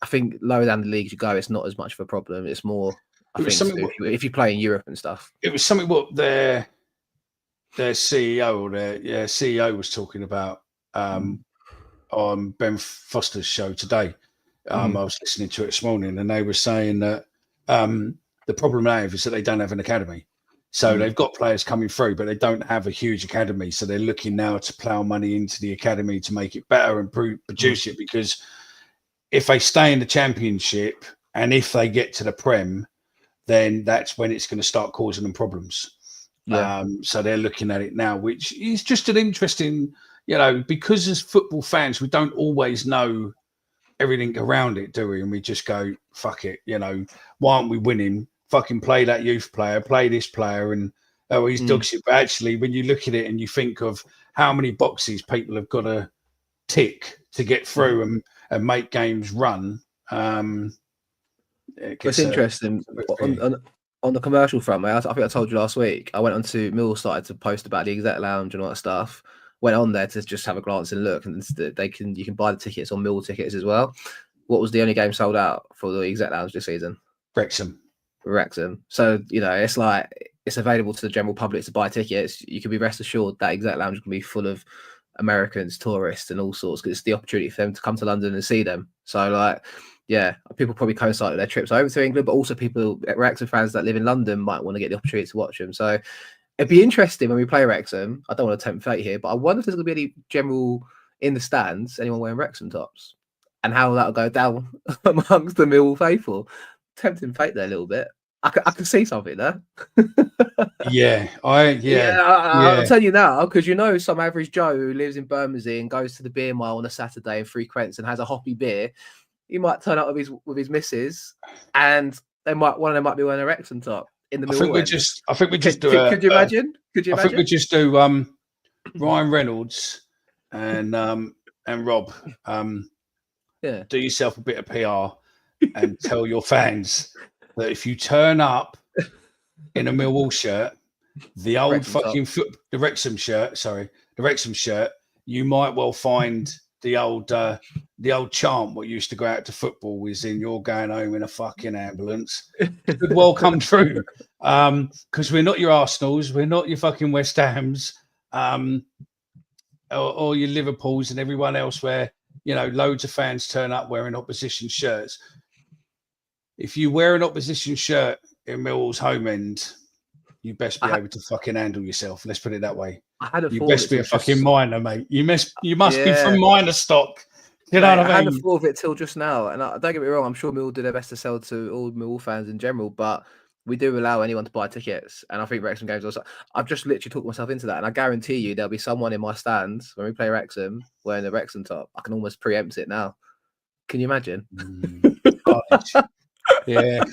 I think lower down the leagues you go, it's not as much of a problem. It's more, if you play in Europe and stuff. It was something what their CEO or their CEO was talking about on Ben Foster's show today. I was listening to it this morning, and they were saying that the problem they have is that they don't have an academy. So they've got players coming through, but they don't have a huge academy. So they're looking now to plough money into the academy to make it better and produce it. Because if they stay in the Championship and if they get to the Prem, then that's when it's going to start causing them problems. Yeah. So they're looking at it now, which is just an interesting, because as football fans, we don't always know everything around it, do we? And we just go, fuck it, why aren't we winning? Fucking play that youth player, play this player, and he's dog shit. But actually, when you look at it and you think of how many boxes people have got to tick to get through and make games run, it's interesting. On the commercial front, mate, I think I told you last week, I went on to Millwall, started to post about the exec lounge and all that stuff. Went on there to just have a glance and look, and you can buy the tickets on Millwall tickets as well. What was the only game sold out for the exec lounge this season? Wrexham. So it's like it's available to the general public to buy tickets. You can be rest assured that exec lounge can be full of Americans, tourists, and all sorts, because it's the opportunity for them to come to London and see them. So people probably coincide with their trips over to England, but also people, Wrexham fans that live in London, might want to get the opportunity to watch them. So it'd be interesting when we play Wrexham. I don't want to tempt fate here, but I wonder if there's going to be any general in the stands, anyone wearing Wrexham tops, and how that'll go down amongst the Millwall faithful. Tempting fate there a little bit. I can see something there. I'll tell you now, because some average Joe who lives in Bermondsey and goes to the beer mile on a Saturday and frequents and has a hoppy beer, he might turn up with his missus, and one of them might be wearing a Wrexham top in the middle. I think we just do. Could you imagine? I think we just do Ryan Reynolds and Rob. Do yourself a bit of PR and tell your fans that if you turn up in a Millwall shirt, the old the Wrexham shirt, you might well find the old chant what used to go out to football is in "You're going home in a fucking ambulance." Could well come true, because we're not your Arsenals, we're not your fucking West Hams, or your Liverpools and everyone else where loads of fans turn up wearing opposition shirts. If you wear an opposition shirt in Millwall's home end, you best be able to fucking handle yourself. Let's put it that way. You best be a fucking miner, mate. You must be from miner stock. You know what I mean? I hadn't thought of it till just now. And don't get me wrong, I'm sure Millwall do their best to sell to all Millwall fans in general, but we do allow anyone to buy tickets. And I think Wrexham games also. I've just literally talked myself into that. And I guarantee you there'll be someone in my stands when we play Wrexham wearing the Wrexham top. I can almost preempt it now. Can you imagine?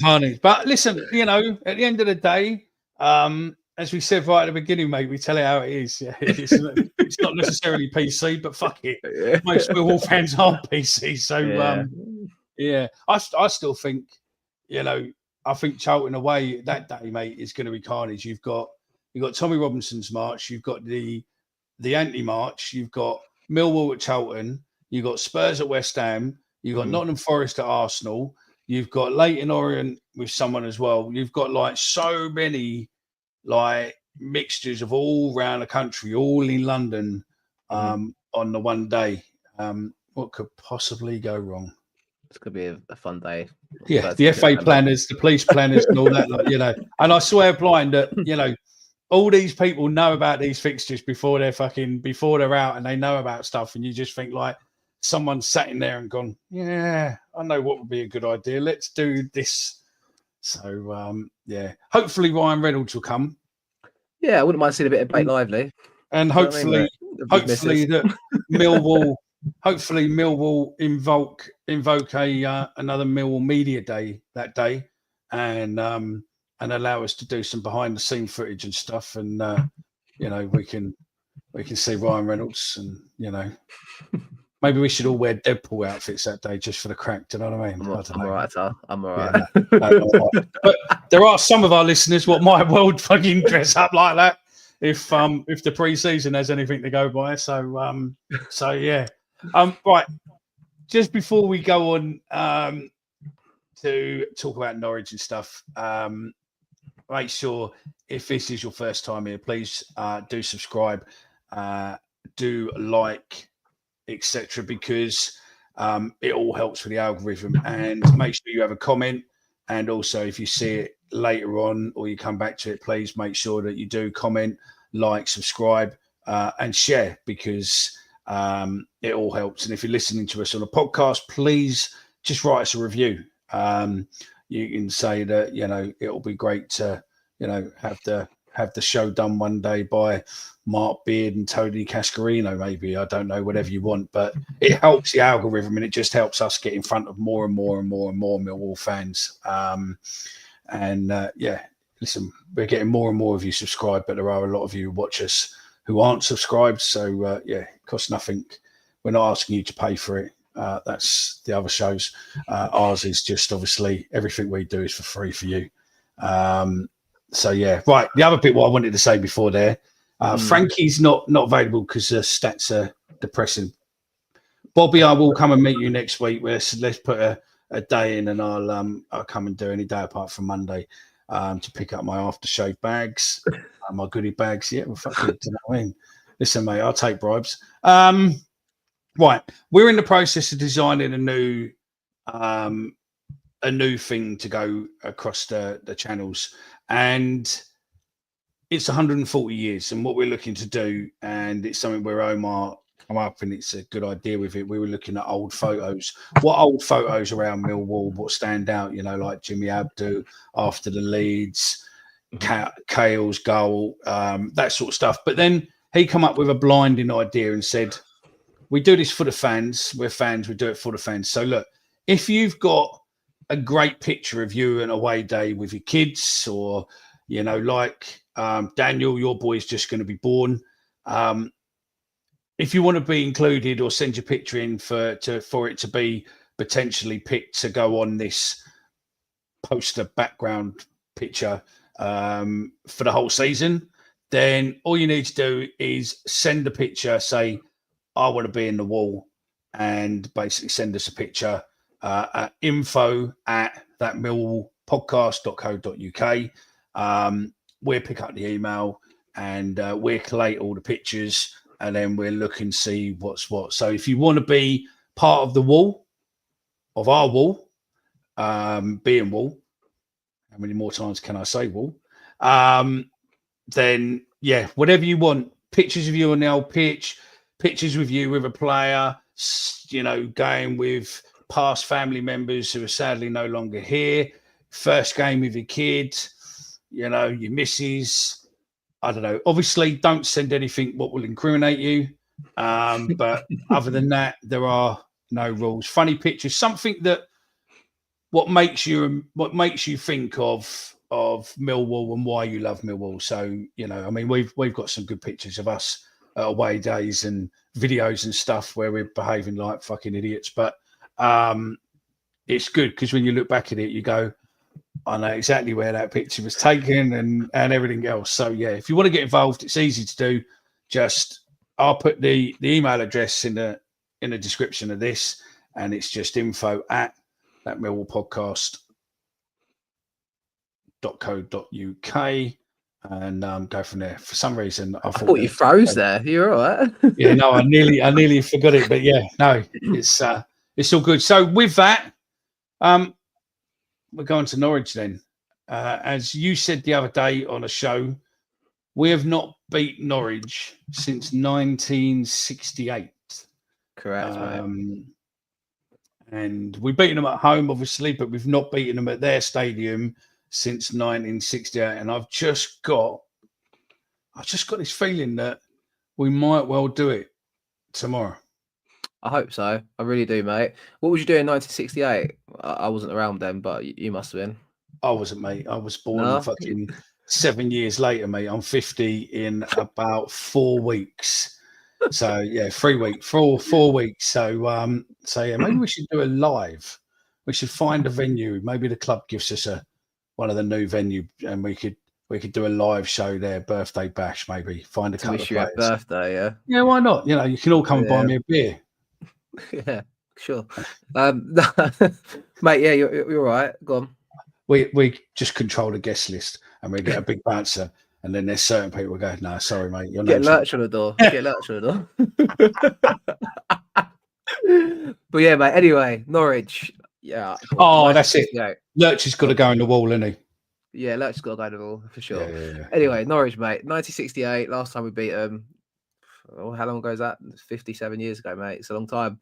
Carnage. But listen, at the end of the day, as we said right at the beginning, mate, we tell it how it is. Yeah, it's not necessarily PC, but fuck it. Most Millwall fans are PC. So, I still think, I think Charlton away that day, mate, is going to be carnage. You've got Tommy Robinson's march. You've got the anti-march. You've got Millwall at Charlton. You've got Spurs at West Ham. You've got Nottingham Forest at Arsenal. You've got Leyton Orient with someone as well. You've got so many mixtures of all around the country, all in London on the one day. What could possibly go wrong? It's going to be a fun day. Yeah, the FA planners, the police planners and all that, And I swear blind that, all these people know about these fixtures before they're out, and they know about stuff, and you just think someone sat in there and gone, yeah, I know what would be a good idea. Let's do this. So, hopefully Ryan Reynolds will come. Yeah, I wouldn't mind seeing a bit of Blake Lively. And hopefully that Millwall, invoke another Millwall media day that day, and allow us to do some behind the scene footage and stuff, and we can see Ryan Reynolds, and maybe we should all wear Deadpool outfits that day just for the crack. Do you know what I mean? I'm all right. But there are some of our listeners what might well fucking dress up like that if the pre-season has anything to go by. So yeah. Right. Just before we go on to talk about Norwich and stuff, make sure if this is your first time here, please do subscribe, do like, etc., because it all helps with the algorithm. And make sure you have a comment, and also if you see it later on or you come back to it, please make sure that you do comment, like, subscribe, and share, because it all helps. And if you're listening to us on a podcast, please just write us a review. You can say that it'll be great to have the show done one day by Mark Beard and Tony Cascarino, maybe. I don't know, whatever you want, but it helps the algorithm, and it just helps us get in front of more and more and more and more Millwall fans. Listen, we're getting more and more of you subscribed, but there are a lot of you who watch us who aren't subscribed. So it costs nothing. We're not asking you to pay for it. That's the other shows. Ours is just, obviously, everything we do is for free for you. So yeah, right. The other bit what I wanted to say before there, Frankie's not available because the stats are depressing. Bobby, I will come and meet you next week. Let's put a day in, and I'll come and do any day apart from Monday to pick up my aftershave bags, my goodie bags. Yeah, well, fuck it. You know what I mean? Listen, mate, I'll take bribes. Right, we're in the process of designing a new thing to go across the channels, and it's 140 years, and what we're looking to do, and it's something where Omar come up, and it's a good idea with it. We were looking at old photos. What old photos around Millwall? What stand out? Like Jimmy Abdu after the Leeds, Kale's goal, that sort of stuff. But then he come up with a blinding idea and said, "We do this for the fans. We're fans. We do it for the fans." So look, if you've got a great picture of you an away day with your kids, or like Daniel, your boy's just going to be born. If you want to be included, or send your picture in for it to be potentially picked to go on this poster background picture for the whole season, then all you need to do is send a picture, say, "I want to be in the wall," and basically send us a picture at info@thatmillwallpodcast.co.uk. We'll pick up the email and we'll collate all the pictures, and then we'll look and see what's what. So if you want to be part of the wall, of our wall, being wall, how many more times can I say wall? Then, yeah, whatever you want. Pictures of you on the old pitch, pictures with you with a player, going with past family members who are sadly no longer here, first game with your kids, your missus. I don't know. Obviously, don't send anything what will incriminate you. But other than that, there are no rules. Funny pictures, something that what makes you think of Millwall and why you love Millwall. So, we've got some good pictures of us at away days and videos and stuff where we're behaving like fucking idiots. But it's good because when you look back at it, you go, I know exactly where that picture was taken and everything else. So yeah, if you want to get involved, it's easy to do. I'll put the email address in the description of this, and it's just info@thatmillwallpodcast.co.uk, and go from there. For some reason, I thought you froze there. You're all right. Yeah, no, I nearly forgot it, but yeah, no, it's all good. So with that, we're going to Norwich then. As you said the other day on a show, we have not beat Norwich since 1968. Correct, mate. And we've beaten them at home, obviously, but we've not beaten them at their stadium since 1968. And I've just got this feeling that we might well do it tomorrow. I hope so. I really do, mate. What was you doing in 1968? I wasn't around then, but you must have been. I wasn't, mate. I was born fucking 7 years later, mate. I'm 50 in about 4 weeks. So yeah, 4 weeks. So yeah, maybe we should do a live. We should find a venue. Maybe the club gives us one of the new venue, and we could do a live show there, birthday bash. Maybe find a couple of players. Birthday, yeah. Yeah, why not? You can all come and buy me a beer. Yeah, sure. Mate, yeah, you're right. Go on. We just control the guest list, and we get a big bouncer, and then there's certain people who go, "No, sorry, mate, you're get lurch on the door." Get lurch on the door. But yeah, mate. Anyway, Norwich. Yeah. Oh, that's it. Lurch has got to go in the wall, isn't he? Yeah, Lurch has got to go in the wall for sure. Yeah. Anyway, Norwich, mate. 1968. Last time we beat them. Oh, how long ago is that? 57 years ago, mate. It's a long time.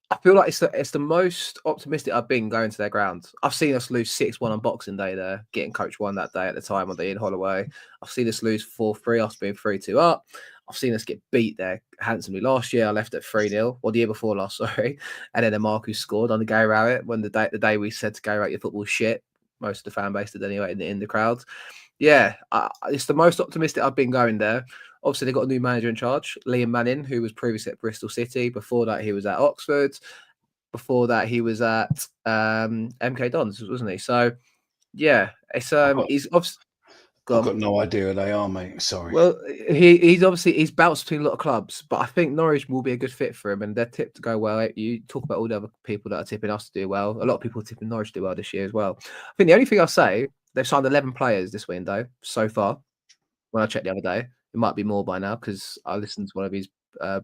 I feel like it's the most optimistic I've been going to their ground. I've seen us lose 6-1 on Boxing Day there, getting coach 1 that day at the time on the Ian Holloway. I've seen us lose 4-3, us being 3-2 up. I've seen us get beat there handsomely. Last year, I left at 3-0. Well, the year before last, sorry. And then Marcus scored on the Gay Rowett when the day we said to Gay Rowett, your football's shit. Most of the fan base did anyway in the crowds. Yeah, it's the most optimistic I've been going there. Obviously, they got a new manager in charge, Liam Manning, who was previously at Bristol City. Before that, he was at Oxford. Before that, he was at MK Dons, wasn't he? So, yeah, it's he's obviously. I've got no idea who they are, mate. Sorry. Well, he's bounced between a lot of clubs, but I think Norwich will be a good fit for him, and they're tipped to go well. You talk about all the other people that are tipping us to do well. A lot of people are tipping Norwich to do well this year as well. I think the only thing I'll say, they've signed 11 players this window so far. When I checked the other day, it might be more by now because I listened to one of his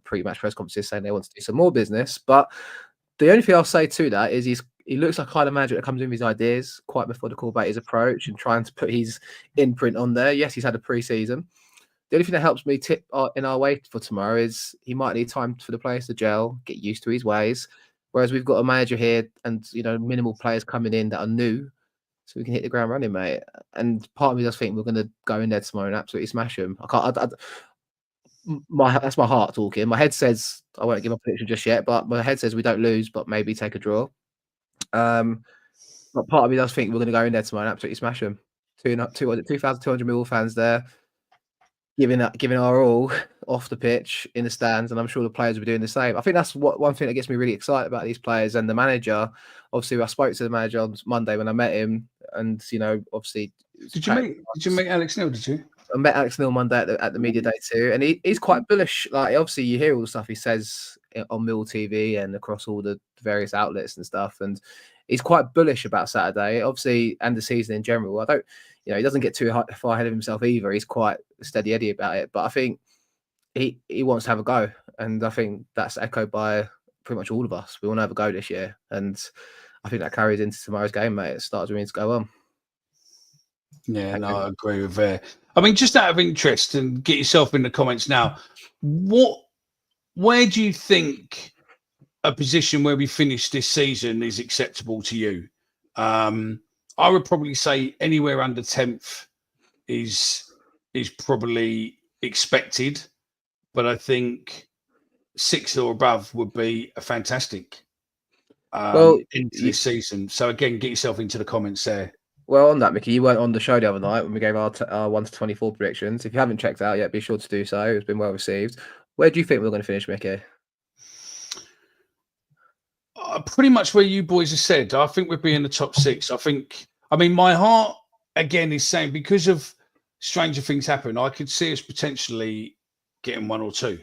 pre-match press conferences saying they want to do some more business. But the only thing I'll say to that is he looks like a kind of manager that comes in with his ideas, quite methodical about his approach and trying to put his imprint on there. Yes, he's had a pre-season. The only thing that helps me tip in our way for tomorrow is he might need time for the players to gel, get used to his ways. Whereas we've got a manager here and, minimal players coming in that are new, so we can hit the ground running, mate. And part of me does think we're going to go in there tomorrow and absolutely smash them. That's my heart talking. My head says I won't give a prediction just yet, but my head says we don't lose, but maybe take a draw. But part of me does think we're going to go in there tomorrow and absolutely smash them. 2,200 Millwall fans there, giving our all off the pitch in the stands, and I'm sure the players will be doing the same. I think that's one thing that gets me really excited about these players and the manager. Obviously, I spoke to the manager on Monday when I met him, and obviously, did you meet Alex Neil? Did you? I met Alex Neil Monday at the media day too, and he's quite bullish. Like, obviously, you hear all the stuff he says on Mill TV and across all the various outlets and stuff, and he's quite bullish about Saturday, obviously, and the season in general. I don't, he doesn't get too far ahead of himself either. He's quite steady Eddie about it, but I think he wants to have a go, and I think that's echoed by pretty much all of us. We want to have a go this year, and I think that carries into tomorrow's game, mate. It starts with me to go on. Yeah, no, I agree with that. I mean, just out of interest, and get yourself in the comments now. Where do you think a position where we finish this season is acceptable to you? I would probably say anywhere under 10th is probably expected, but I think 6th or above would be a fantastic into this season. So again, get yourself into the comments there. Well, on that, Mickey, you weren't on the show the other night when we gave our 1 to 24 predictions. If you haven't checked it out yet, be sure to do so. It's been well received. Where do you think we're going to finish, Mickey? Pretty much where you boys have said. I think we'll be in the top 6. I mean, my heart, again, is saying because of stranger things happen, I could see us potentially getting 1 or 2.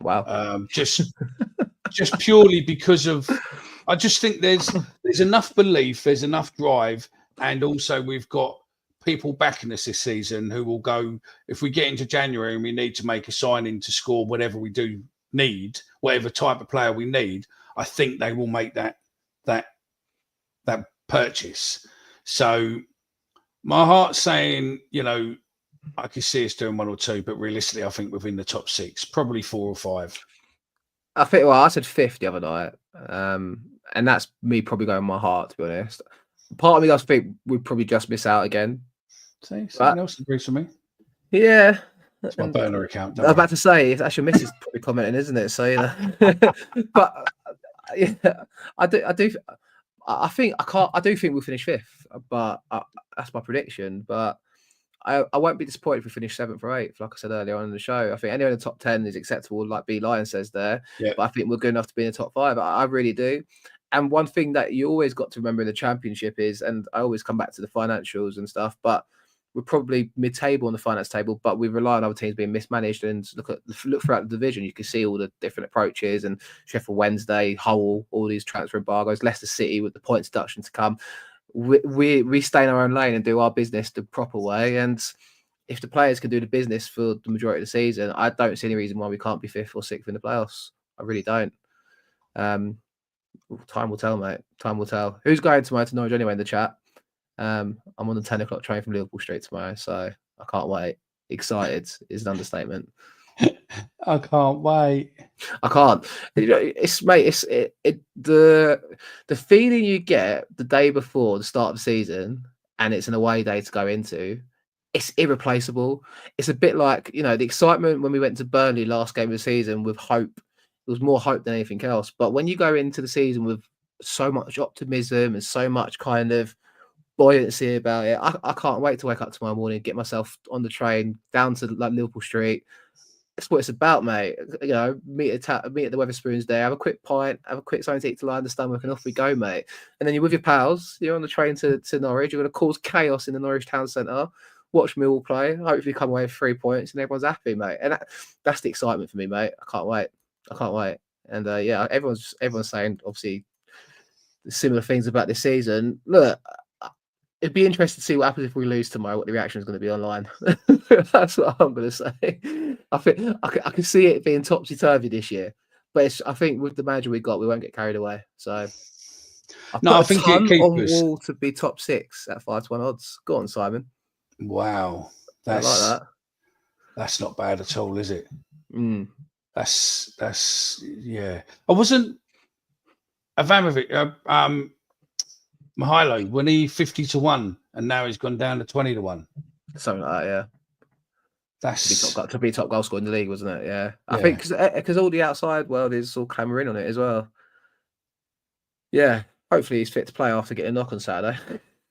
Wow. Just purely because of, I just think there's enough belief, there's enough drive, and also we've got people backing us this season who will go, if we get into January and we need to make a signing to score whatever we do need, whatever type of player we need, I think they will make that purchase. So my heart's saying, I could see us doing 1 or 2, but realistically, I think within the top 6, probably 4 or 5. I said 5th the other night, and that's me probably going my heart, to be honest. Part of me does think we'd probably just miss out again. See, someone else agrees with me. Yeah. That's my burner account. I was about to say, if that's your missus probably commenting, isn't it? So, but yeah, I do think we'll finish 5th, but that's my prediction. But I won't be disappointed if we finish 7th or 8th, like I said earlier on in the show. I think anywhere in the top 10 is acceptable, like B Lion says there. Yeah. But I think we're good enough to be in the top 5. I really do. And one thing that you always got to remember in the Championship is, and I always come back to the financials and stuff, but we're probably mid-table on the finance table, but we rely on other teams being mismanaged. And look throughout the division, you can see all the different approaches. And Sheffield Wednesday, Hull, all these transfer embargoes, Leicester City with the points deduction to come. We stay in our own lane and do our business the proper way. And if the players can do the business for the majority of the season, I don't see any reason why we can't be 5th or 6th in the playoffs. I really don't. Time will tell, mate. Time will tell. Who's going tomorrow to Norwich anyway in the chat? I'm on the 10 o'clock train from Liverpool Street tomorrow, so I can't wait. Excited is an understatement. I can't wait. I can't. The feeling you get the day before the start of the season, and it's an away day to go into. It's irreplaceable. It's a bit like, the excitement when we went to Burnley last game of the season with hope. It was more hope than anything else. But when you go into the season with so much optimism and so much kind of buoyancy about it, I can't wait to wake up tomorrow morning, get myself on the train down to Liverpool Street. That's what it's about, mate. Meet at the Wetherspoons there, have a quick pint, have a quick something to eat to line the stomach, and off we go, mate. And then you're with your pals, you're on the train to Norwich, you're going to cause chaos in the Norwich Town Centre, watch Millwall play, hopefully come away with 3 points, and everyone's happy, mate. And that's the excitement for me, mate. I can't wait. And everyone's saying obviously similar things about this season. Look, it'd be interesting to see what happens if we lose tomorrow. What the reaction is going to be online. That's what I'm going to say. I think I can see it being topsy turvy this year, but I think with the manager we got, we won't get carried away. So I think on wall to be top 6 at 5-1 odds. Go on, Simon. Wow, I like that. That's not bad at all, is it? Mm. That's yeah. I wasn't Ivanovic, Mihailo, when he 50-1 and now he's gone down to 20-1. Something like that, yeah. That's to be top goal scorer in the league, wasn't it? Yeah. I think because all the outside world is all clamoring on it as well. Yeah. Hopefully he's fit to play after getting a knock on Saturday.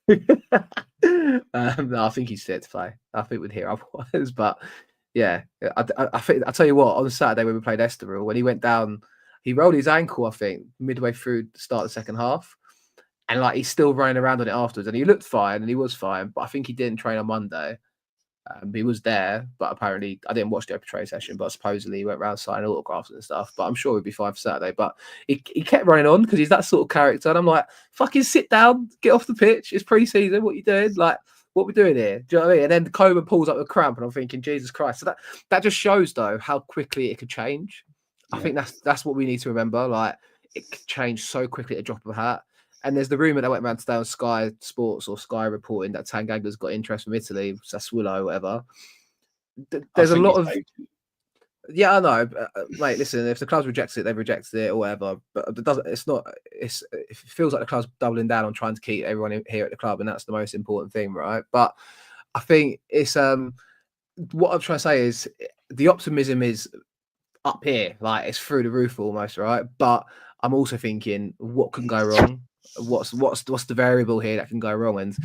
No, I think he's fit to play. I think we'd hear otherwise, but yeah, I think I'll tell you what. On Saturday when we played Estoril, when he went down, he rolled his ankle. I think midway through the start of the second half, and like he's still running around on it afterwards. And he looked fine, and he was fine, but I think he didn't train on Monday. He was there, but apparently I didn't watch the open trade session. But supposedly he went around signing autographs and stuff. But I'm sure he'd be fine for Saturday. But he kept running on because he's that sort of character. And I'm like, fucking sit down, get off the pitch. It's pre-season. What are you doing? Like, what we doing here? Do you know what I mean? And then Coleman pulls up a cramp, and I'm thinking, Jesus Christ. So that just shows though how quickly it could change. Yeah. I think that's what we need to remember. Like, it could change so quickly at a drop of a hat. And there's the rumour that went around today on Sky Sports or Sky reporting that Tanganga's got interest from Italy, Sassuolo, whatever. There's a lot of... Yeah, I know. Mate, listen, if the club's rejected it, they've rejected it or whatever. But it doesn't. It's not... it feels like the club's doubling down on trying to keep everyone here at the club, and that's the most important thing, right? But I think it's... what I'm trying to say is the optimism is up here. Like, it's through the roof almost, right? But I'm also thinking, what can go wrong? What's the variable here that can go wrong? And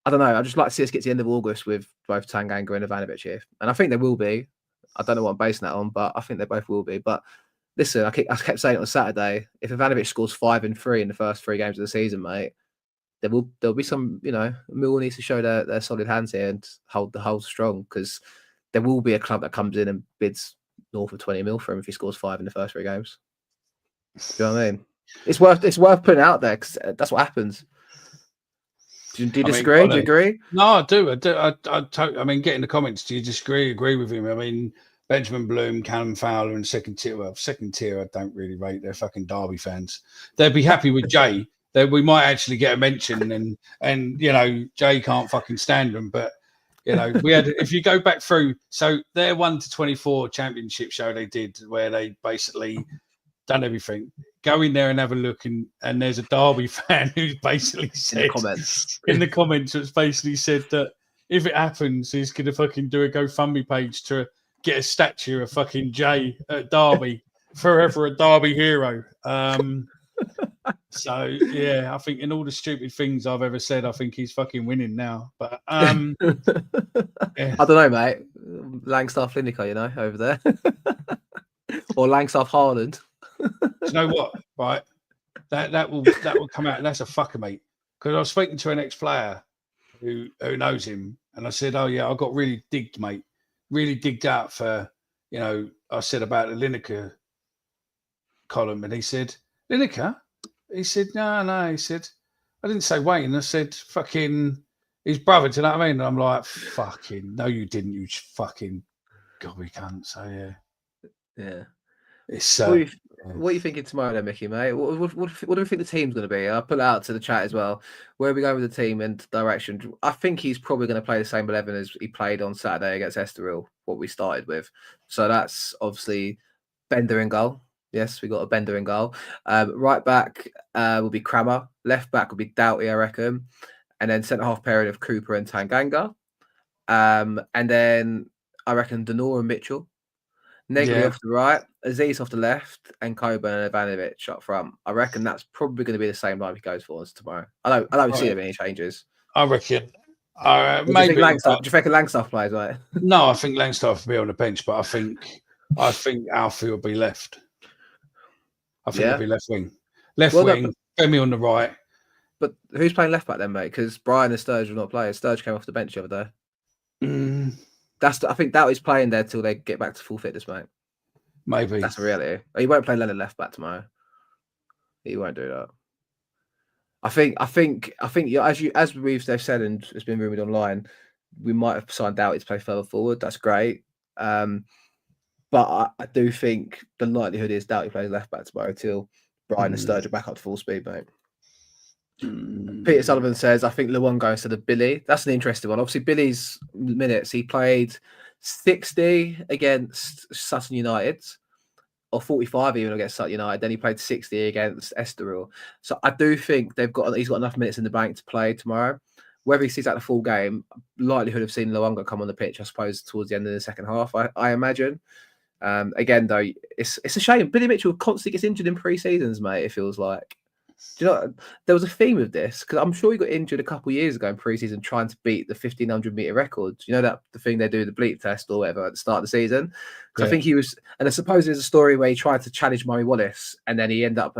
I don't know. I just like to see us get to the end of August with both Tanganga and Ivanovic here, and I think there will be. I don't know what I'm basing that on, but I think they both will be. But listen, I kept saying it on Saturday. If Ivanovic scores 5 and 3 in the first 3 games of the season, mate, there'll be some. You know, Millwall needs to show their solid hands here and hold the hold strong, because there will be a club that comes in and bids north of 20 mil for him if he scores 5 in the first 3 games. Do you know what I mean? It's worth putting out there, because that's what happens. Do you disagree? Do you agree? No, I do. I mean, get in the comments. Do you disagree? Agree with him? I mean, Benjamin Bloom, Callum Fowler, and second tier. I don't really rate. They're fucking Derby fans. They'd be happy with Jay. We might actually get a mention, and you know, Jay can't fucking stand them. But you know, we had. If you go back through, so their 1-24 championship show they did, where they basically done everything. Go in there and have a look, and there's a Derby fan who basically said in the comments it's basically said that if it happens, he's gonna fucking do a GoFundMe page to get a statue of fucking Jay at Derby, forever a Derby hero. So yeah, I think in all the stupid things I've ever said, I think he's fucking winning now. But yeah. I don't know, mate. Langstaff Lineker, you know, over there, or Langstaff Haaland. Do you know what? Right, that will come out. And that's a fucker, mate. Because I was speaking to an ex-player who knows him, and I said, "Oh yeah, I got really digged, mate. Really digged out for, you know." I said about the Lineker column, and he said, "Lineker?" He said, "No." He said, "I didn't say Wayne. I said fucking his brother." Do you know what I mean? And I'm like, "Fucking no, you didn't. You fucking gobby cunt." So yeah. It's what are you thinking tomorrow then, Mickey, mate? What do we think the team's going to be? I'll put it out to the chat as well. Where are we going with the team and direction? I think he's probably going to play the same 11 as he played on Saturday against Estoril, what we started with. So that's obviously Bender in goal. Yes, we got a Bender in goal. Right back will be Crammer. Left back will be Doughty, I reckon. And then centre-half pairing of Cooper and Tanganga. And then I reckon Denor and Mitchell. Negri off the right, Aziz off the left, and Coburn and Ivanovic up front. I reckon that's probably going to be the same line he goes for us tomorrow. I don't see any changes. I reckon. Maybe. Do you think Langstaff plays, right? No, I think Langstaff will be on the bench, but I think Alfie will be left. I think he'll be left wing. Wing, Femi on the right. But who's playing left back then, mate? Because Brian and Sturge will not play. Sturge came off the bench the other day. I think Doughty's playing there till they get back to full fitness, mate. Maybe that's the reality. He won't play Leonard left back tomorrow. He won't do that. I think. As they've said, and it's been rumored online, we might have signed Doughty to play further forward. That's great. But I do think the likelihood is Doughty plays left back tomorrow till Brian and Sturge are back up to full speed, mate. Peter Sullivan says, I think Luongo instead of Billy. That's an interesting one. Obviously, Billy's minutes, he played 60 against Sutton United, or 45 even against Sutton United. Then he played 60 against Estoril. So I do think he's got enough minutes in the bank to play tomorrow. Whether he sees out the full game, likelihood of seeing Luongo come on the pitch, I suppose, towards the end of the second half, I imagine. Again, though, it's a shame. Billy Mitchell constantly gets injured in pre-seasons, mate, it feels like. Do you know, there was a theme with this, because I'm sure he got injured a couple of years ago in pre-season trying to beat the 1,500-metre record. You know, that the thing they do, the bleep test or whatever at the start of the season? Because I think he was, and I suppose there's a story where he tried to challenge Murray Wallace, and then he ended up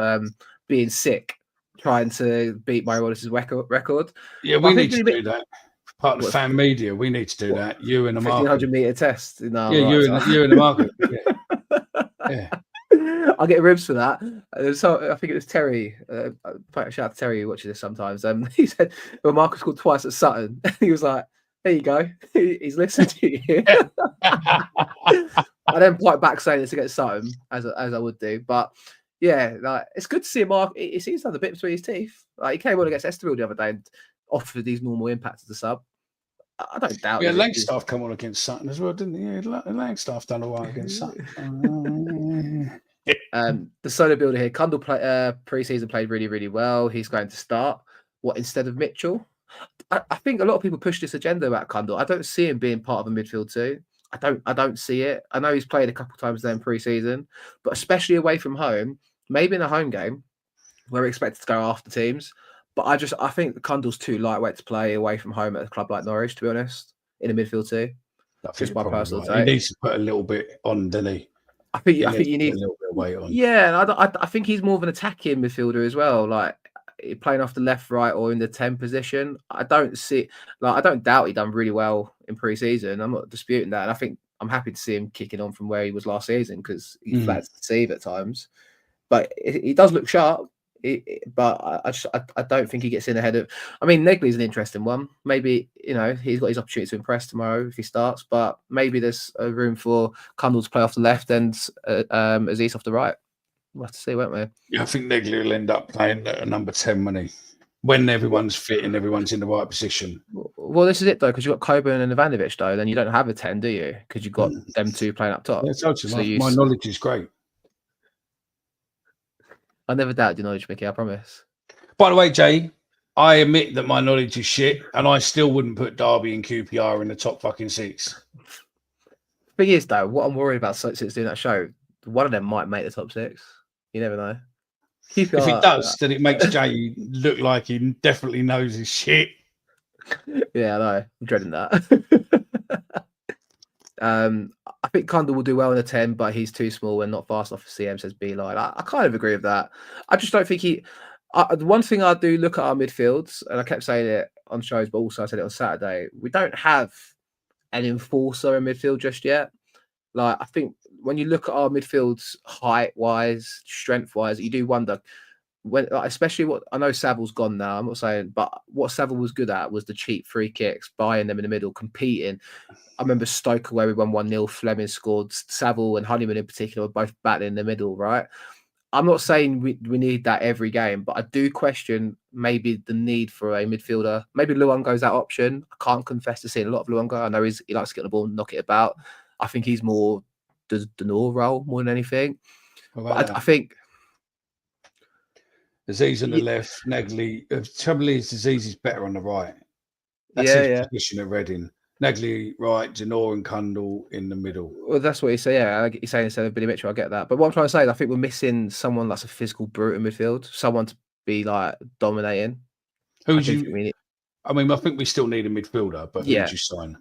being sick, trying to beat Murray Wallace's record. Yeah, we need to do that. Part of the fan media, we need to do that. You and the market. 1,500-metre test. No, yeah, right, you and the market. Yeah. I'll get ribs for that. So I think it was Terry. Shout out to Terry who watches this sometimes. He said, well, Marcus called twice at Sutton. He was like, there you go. He's listened to you. I then point back saying this against Sutton, as I would do. But yeah, like, it's good to see Mark. He seems to have the bit between his teeth. Like, he came on against Estoril the other day and offered these normal impacts as a sub. I don't doubt. Yeah, Langstaff come on against Sutton as well, didn't he? Yeah, Langstaff done all right against Sutton. The solo builder here, Cundall pre-season played really, really well. He's going to start. What, instead of Mitchell? I think a lot of people push this agenda about Cundall. I don't see him being part of a midfield too. I don't see it. I know he's played a couple of times there in pre-season, but especially away from home, maybe in a home game where we're expected to go after teams. But I think Cundall's too lightweight to play away from home at a club like Norwich, to be honest, in a midfield too. Just my personal take. He needs to put a little bit on, doesn't he? I think you need a little bit of weight on. Yeah, and I think he's more of an attacking midfielder as well, like playing off the left, right, or in the 10 position. I don't doubt he done really well in pre-season. I'm not disputing that. And I think I'm happy to see him kicking on from where he was last season, because he flats the deceive at times. But he does look sharp. But I don't think he gets in ahead of. I mean, Negley's an interesting one. Maybe, you know, he's got his opportunity to impress tomorrow if he starts. But maybe there's a room for Cundall to play off the left and Aziz off the right. We'll have to see, won't we? Yeah, I think Negley will end up playing at number 10 when everyone's fit and everyone's in the right position. Well, this is it though, because you've got Coburn and Ivanovic though. Then you don't have a 10, do you? Because you've got them two playing up top. Yeah, totally. My knowledge is great. I never doubted your knowledge, Mickey, I promise. By the way, Jay, I admit that my knowledge is shit, and I still wouldn't put Derby and QPR in the top fucking 6. Thing is, though, what I'm worried about since doing that show, one of them might make the top 6. You never know. QPR, if it does, then it makes Jay look like he definitely knows his shit. Yeah, I know. I'm dreading that. I think Cundall will do well in a 10, but he's too small and not fast enough for CM, says B-Line. I kind of agree with that. I just don't think the one thing I do look at our midfields, and I kept saying it on shows, but also I said it on Saturday, we don't have an enforcer in midfield just yet. Like, I think when you look at our midfields height-wise, strength-wise, you do wonder, especially what I know Saville's gone now, I'm not saying, but what Saville was good at was the cheap free kicks, buying them in the middle, competing. I remember Stoke where we won 1-0, Fleming scored, Saville and Honeyman in particular were both battling in the middle, right? I'm not saying we need that every game, but I do question maybe the need for a midfielder. Maybe Luongo's that option. I can't confess to seeing a lot of Luongo. I know he likes to get the ball and knock it about. I think he's more the Denor role more than anything. I think Aziz on the left, Negley. The trouble is, Aziz is better on the right. That's his position at Reading. Negley right, Denor and Cundall in the middle. Well, that's what he said. Yeah, he's saying instead of Billy Mitchell, I get that. But what I'm trying to say is, I think we're missing someone that's a physical brute in midfield, someone to be like dominating. Who would you? I mean, I think we still need a midfielder, but who would you sign?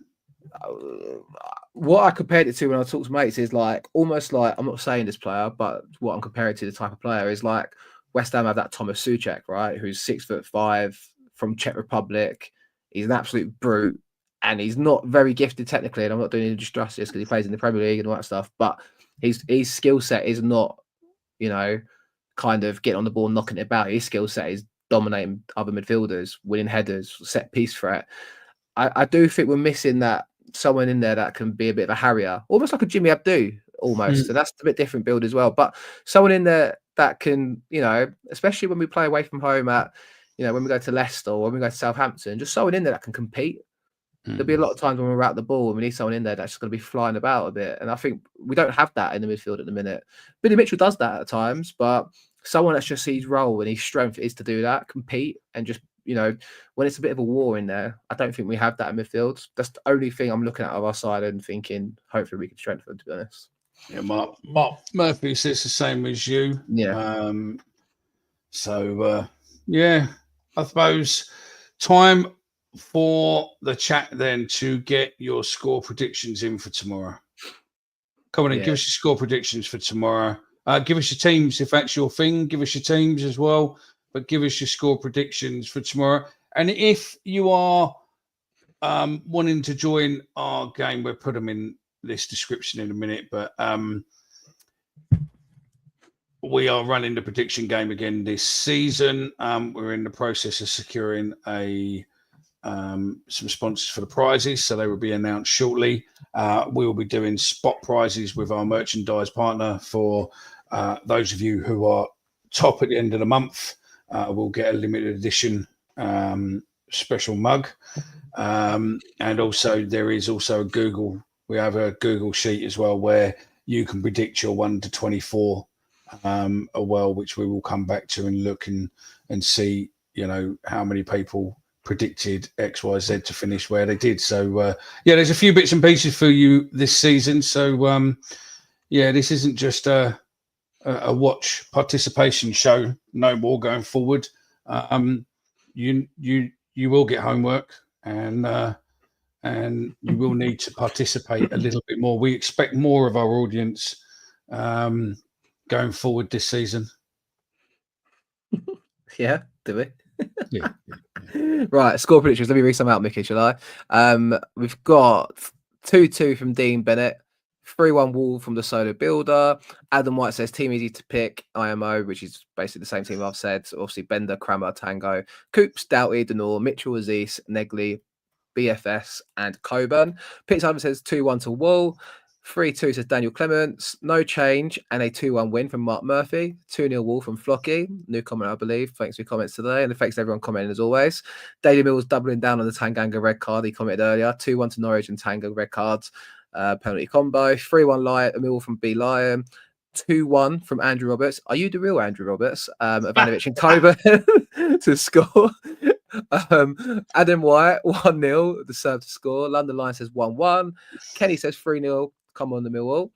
What I compared it to when I talk to mates is like almost like, I'm not saying this player, but what I'm comparing to the type of player is like West Ham have that Thomas Souček, right? Who's 6'5" from Czech Republic. He's an absolute brute. And he's not very gifted technically, and I'm not doing him justice because he plays in the Premier League and all that stuff. But his skill set is not, you know, kind of getting on the ball and knocking it about. His skill set is dominating other midfielders, winning headers, set piece threat. I do think we're missing that someone in there that can be a bit of a harrier, almost like a Jimmy Abdou, almost. And that's a bit different build as well. But someone in there that can, you know, especially when we play away from home at, you know, when we go to Leicester or when we go to Southampton, just someone in there that can compete. There'll be a lot of times when we're out the ball and we need someone in there that's just going to be flying about a bit. And I think we don't have that in the midfield at the minute. Billy Mitchell does that at times, but someone that's just his role and his strength is to do that, compete, and just, when it's a bit of a war in there, I don't think we have that in midfield. That's the only thing I'm looking at on our side and thinking, hopefully we can strengthen, to be honest. Yeah, Mark Murphy says the same as you. Yeah. I suppose time for the chat then to get your score predictions in for tomorrow. Come on in, give us your score predictions for tomorrow. Give us your teams if that's your thing. Give us your teams as well, but give us your score predictions for tomorrow. And if you are wanting to join our game, we'll put them in this description in a minute, but we are running the prediction game again this season. We're in the process of securing some sponsors for the prizes, so they will be announced shortly. We will be doing spot prizes with our merchandise partner. For those of you who are top at the end of the month, we'll get a limited edition special mug, and also there is also a Google. We have a Google sheet as well where you can predict your 1 to 24 which we will come back to and look and see, how many people predicted XYZ to finish where they did. So, there's a few bits and pieces for you this season. So, this isn't just a watch participation show. No more going forward. You will get homework and you will need to participate a little bit more. We expect more of our audience going forward this season. Yeah, do we? Yeah. Right, score predictions. Let me read some out, Mickey, shall I? We've got 2-2 from Dean Bennett, 3-1 Wall from the Solo Builder. Adam White says team easy to pick, IMO, which is basically the same team I've said. So obviously Bender, Crammer, Tango, Coops, Doughty, Denor, Mitchell, Aziz, Negley, BFS, and Coburn. Pete Simon says 2-1 to Wall. 3-2 says Daniel Clements, no change, and a 2-1 win from Mark Murphy. 2-0 Wall from Flocky, new comment I believe. Thanks for your comments today, and thanks to everyone commenting as always. Daily Mills doubling down on the Tanganga red card, he commented earlier. 2-1 to Norwich and Tanga red cards, penalty combo. 3-1 Lion, a Mill from B Lion. 2-1 from Andrew Roberts. Are you the real Andrew Roberts? Ivanovic and Coburn to score. Adam White 1-0, the serve to score. London Lion says 1-1. Kenny says 3-0. Come on the Millwall.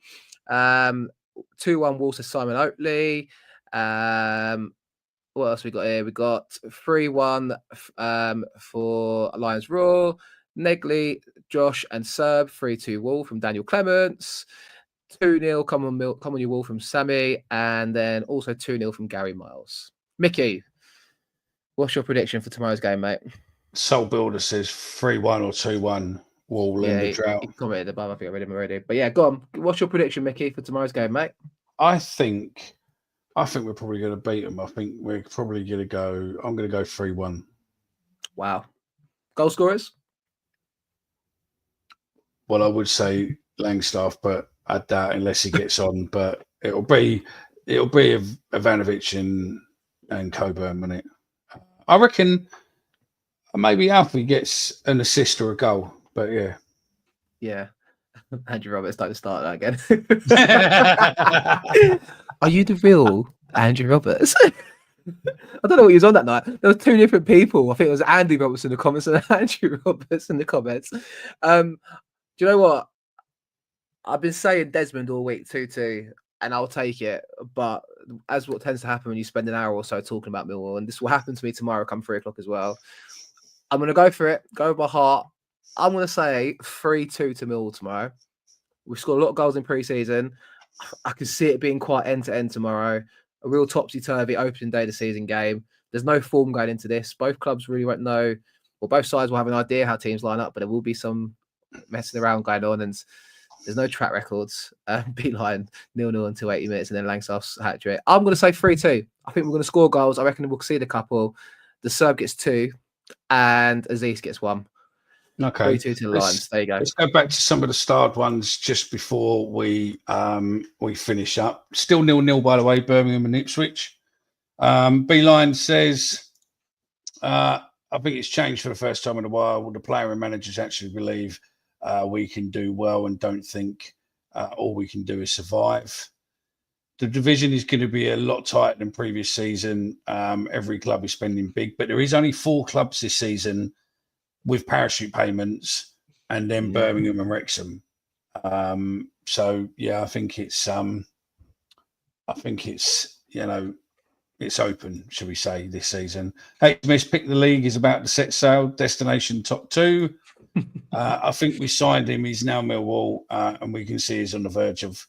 2-1 Wall says Simon Oatley. What else we got here? We got 3-1 for Lions Raw. Negley, Josh, and Serb. 3-2 Wall from Daniel Clements. 2-0 come on you Wall from Sammy, and then also 2-0 from Gary Miles. Mickey, what's your prediction for tomorrow's game, mate? Soul Builder says 3-1 or 2-1 Wall in the drought. He commented above. I think I read him already. But yeah, go on. What's your prediction, Mickey, for tomorrow's game, mate? I think we're probably going to beat them. I think we're probably going to go. I'm going to go 3-1. Wow. Goal scorers? Well, I would say Langstaff, but I doubt unless he gets on. But it'll be Ivanovic and Coburn, won't it? I reckon maybe Alfie gets an assist or a goal. But yeah. Andrew Roberts, don't start that again. Are you the real Andrew Roberts? I don't know what he was on that night. There was two different people. I think it was Andy Roberts in the comments and Andrew Roberts in the comments. Do you know what? I've been saying Desmond all week 2-2, and I'll take it. But as what tends to happen when you spend an hour or so talking about Millwall, and this will happen to me tomorrow come 3 o'clock as well, I'm going to go for it, go with my heart. I'm going to say 3-2 to Millwall tomorrow. We've scored a lot of goals in pre-season. I can see it being quite end-to-end tomorrow. A real topsy-turvy opening day of the season game. There's no form going into this. Both clubs really won't know, well, both sides will have an idea how teams line up, but there will be some messing around going on, and there's no track records. Beeline 0-0 until 80 minutes, and then Langstaff's hat-trick. I'm going to say 3-2. I think we're going to score goals. I reckon we'll concede a couple. The Serb gets 2, and Aziz gets 1. Okay. 3-2 to the Lions. There you go. Let's go back to some of the starred ones just before we finish up. Still 0-0, by the way, Birmingham and Ipswich. Beeline says I think it's changed for the first time in a while. The player and managers actually believe we can do well and don't think all we can do is survive. The division is going to be a lot tighter than previous season. Every club is spending big, but there is only 4 clubs this season with parachute payments, and then Birmingham and Wrexham. So yeah, I think it's it's open, shall we say, this season. HMS Pick the League is about to set sail. Destination top 2. I think we signed him. He's now Millwall, and we can see he's on the verge of.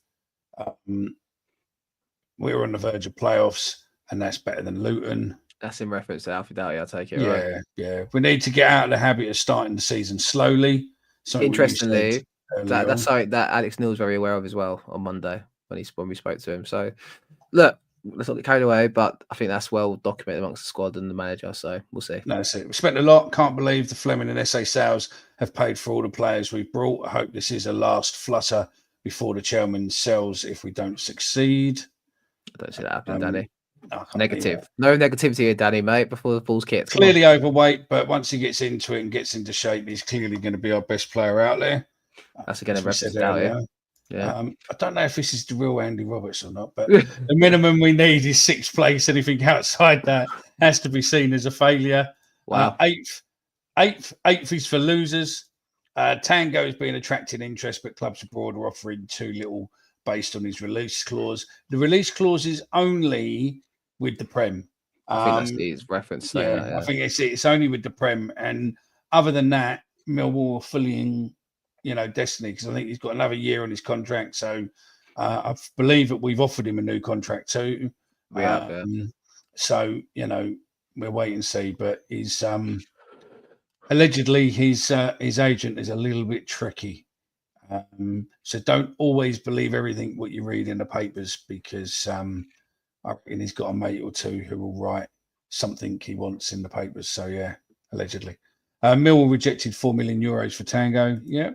We're on the verge of playoffs, and that's better than Luton. That's in reference to Alfie Doughty, I take it, right? Yeah. Yeah. We need to get out of the habit of starting the season slowly. Interestingly, that's something that Alex Neil's very aware of as well on Monday when we spoke to him. So, look, let's not get carried away, but I think that's well documented amongst the squad and the manager. So we'll see. No, that's it. We spent a lot. Can't believe the Fleming and SA Sales have paid for all the players we've brought. I hope this is a last flutter before the chairman sells if we don't succeed. I don't see that happening, Danny. Negative. No negativity here, Danny, mate, before the Bulls kit. Clearly overweight, but once he gets into it and gets into shape, he's clearly going to be our best player out there. That's again a reference to Doughty. Yeah. I don't know if this is the real Andy Roberts or not, but the minimum we need is 6th place. Anything outside that has to be seen as a failure. Wow. 8th is for losers. Tango is being attracting interest, but clubs abroad are offering too little based on his release clause. The release clause is only with the Prem. I think that's his reference. I think it's only with the Prem, and other than that, Millwall are fully in, destiny, because I think he's got another year on his contract. So I believe that we've offered him a new contract too. We have, yeah. So we'll wait and see. But he's allegedly his agent is a little bit tricky. So don't always believe everything what you read in the papers, because I reckon he's got a mate or two who will write something he wants in the papers. So yeah, allegedly. Millwall rejected €4 million for Tango. Yeah.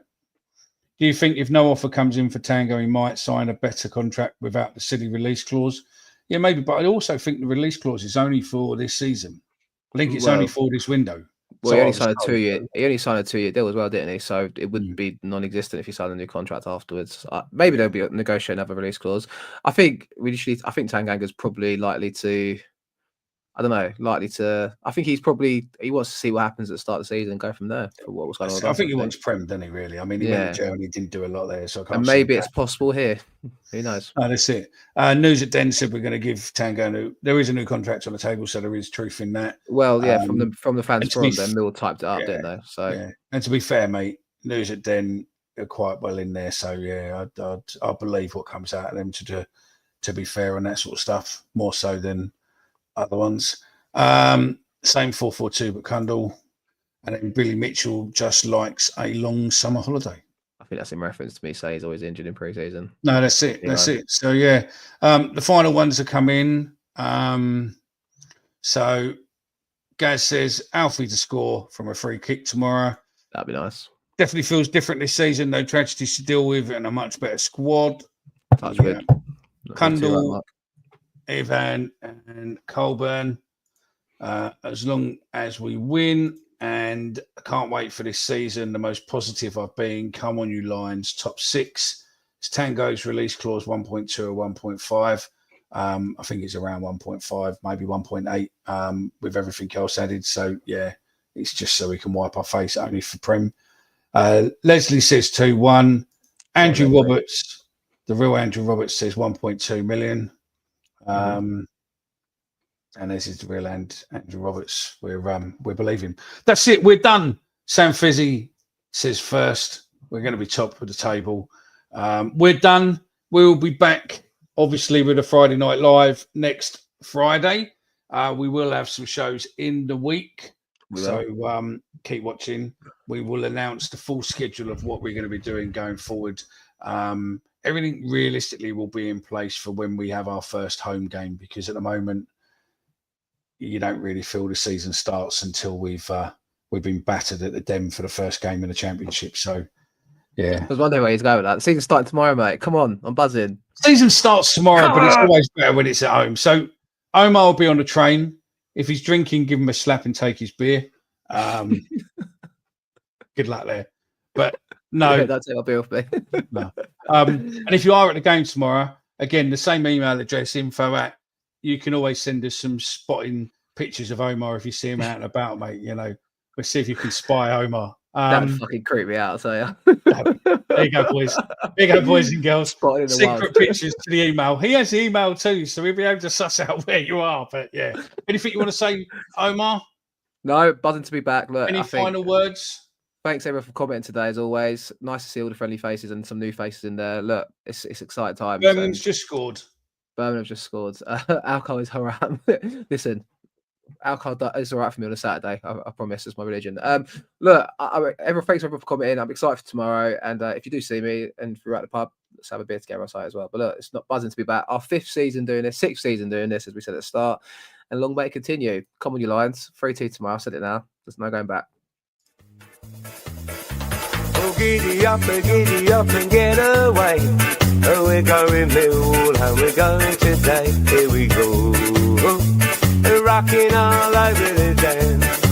Do you think if no offer comes in for Tango, he might sign a better contract without the silly release clause? Yeah, maybe. But I also think the release clause is only for this season. I think it's only for this window. Well, he only signed a 2-year. He only signed a 2-year deal as well, didn't he? So it wouldn't be non-existent if he signed a new contract afterwards. Maybe they'll be negotiate another release clause. I think Tanganga's probably likely to. I don't know. I think he wants to see what happens at the start of the season and go from there. For what was going on. I think he wants Prem, doesn't he? Really? I mean, he went to Germany, didn't do a lot there, so I can't. And maybe it's possible here. Who knows? That's it. News at Den said we're going to give Tango. There is a new contract on the table, so there is truth in that. Well, yeah, from the fans forum, then Mill typed it up, didn't they? So, yeah. And to be fair, mate, News at Den are quite well in there. So yeah, I believe what comes out of them to be fair on that sort of stuff, more so than other ones. Same 442, but Cundall, and then Billy Mitchell just likes a long summer holiday. I think that's in reference to me saying he's always injured in pre-season. No, that's it. That's it. So yeah, the final ones have come in. So Gaz says Alfie to score from a free kick tomorrow. That'd be nice. Definitely feels different this season. No tragedies to deal with, and a much better squad. That's good. Cundall, Evan, and Colburn. As long as we win, and I can't wait for this season. The most positive I've been. Come on, you Lions, top 6. It's Tango's release clause 1.2 or 1.5. I think it's around 1.5, maybe 1.8 with everything else added. So yeah, it's just so we can wipe our face only for Prem. Leslie says 2-1. Andrew Roberts, the real Andrew Roberts, says 1.2 million. And this is the real Andrew Roberts. We're believing. That's it. We're done. Sam Fizzy says first. We're going to be top of the table. We're done. We'll be back, obviously, with a Friday Night Live next Friday. We will have some shows in the week. So keep watching. We will announce the full schedule of what we're going to be doing going forward. Everything realistically will be in place for when we have our first home game, because at the moment, you don't really feel the season starts until we've been battered at the Den for the first game in the Championship. So, yeah. I was wondering where he's going with that. The season starts tomorrow, mate. Come on, I'm buzzing. Season starts tomorrow, but it's always better when it's at home. So, Omar will be on the train. If he's drinking, give him a slap and take his beer. Good luck there. But no, that's it. I'll be off me. No. And if you are at the game tomorrow, again, the same email address, info@, you can always send us some spotting pictures of Omar if you see him out and about, mate. You know, we'll see if you can spy Omar. That would fucking creep me out, so yeah. There you go, boys. There you go, boys and girls. Secret pictures to the email. He has the email too, so we'll be able to suss out where you are. But yeah, anything you want to say, Omar? No, buzzing to be back. Look, any final words? Thanks everyone for commenting today, as always. Nice to see all the friendly faces and some new faces in there. Look, it's exciting times. Birmingham's just scored. Alcohol is haram. Listen, alcohol is all right for me on a Saturday. I promise, it's my religion. Look, everyone, thanks everyone for commenting. I'm excited for tomorrow, and if you do see me and throughout the pub, let's have a beer together outside as well. But look, it's not buzzing to be back. Our 5th season doing this, 6th season doing this, as we said at the start, and long may it continue. Come on, you Lions. 3-2 tomorrow. I said it now. There's no going back. Oh, giddy up and get away. Oh, we're going Millwall and we're going today. Here we go. Rocking all over the dance.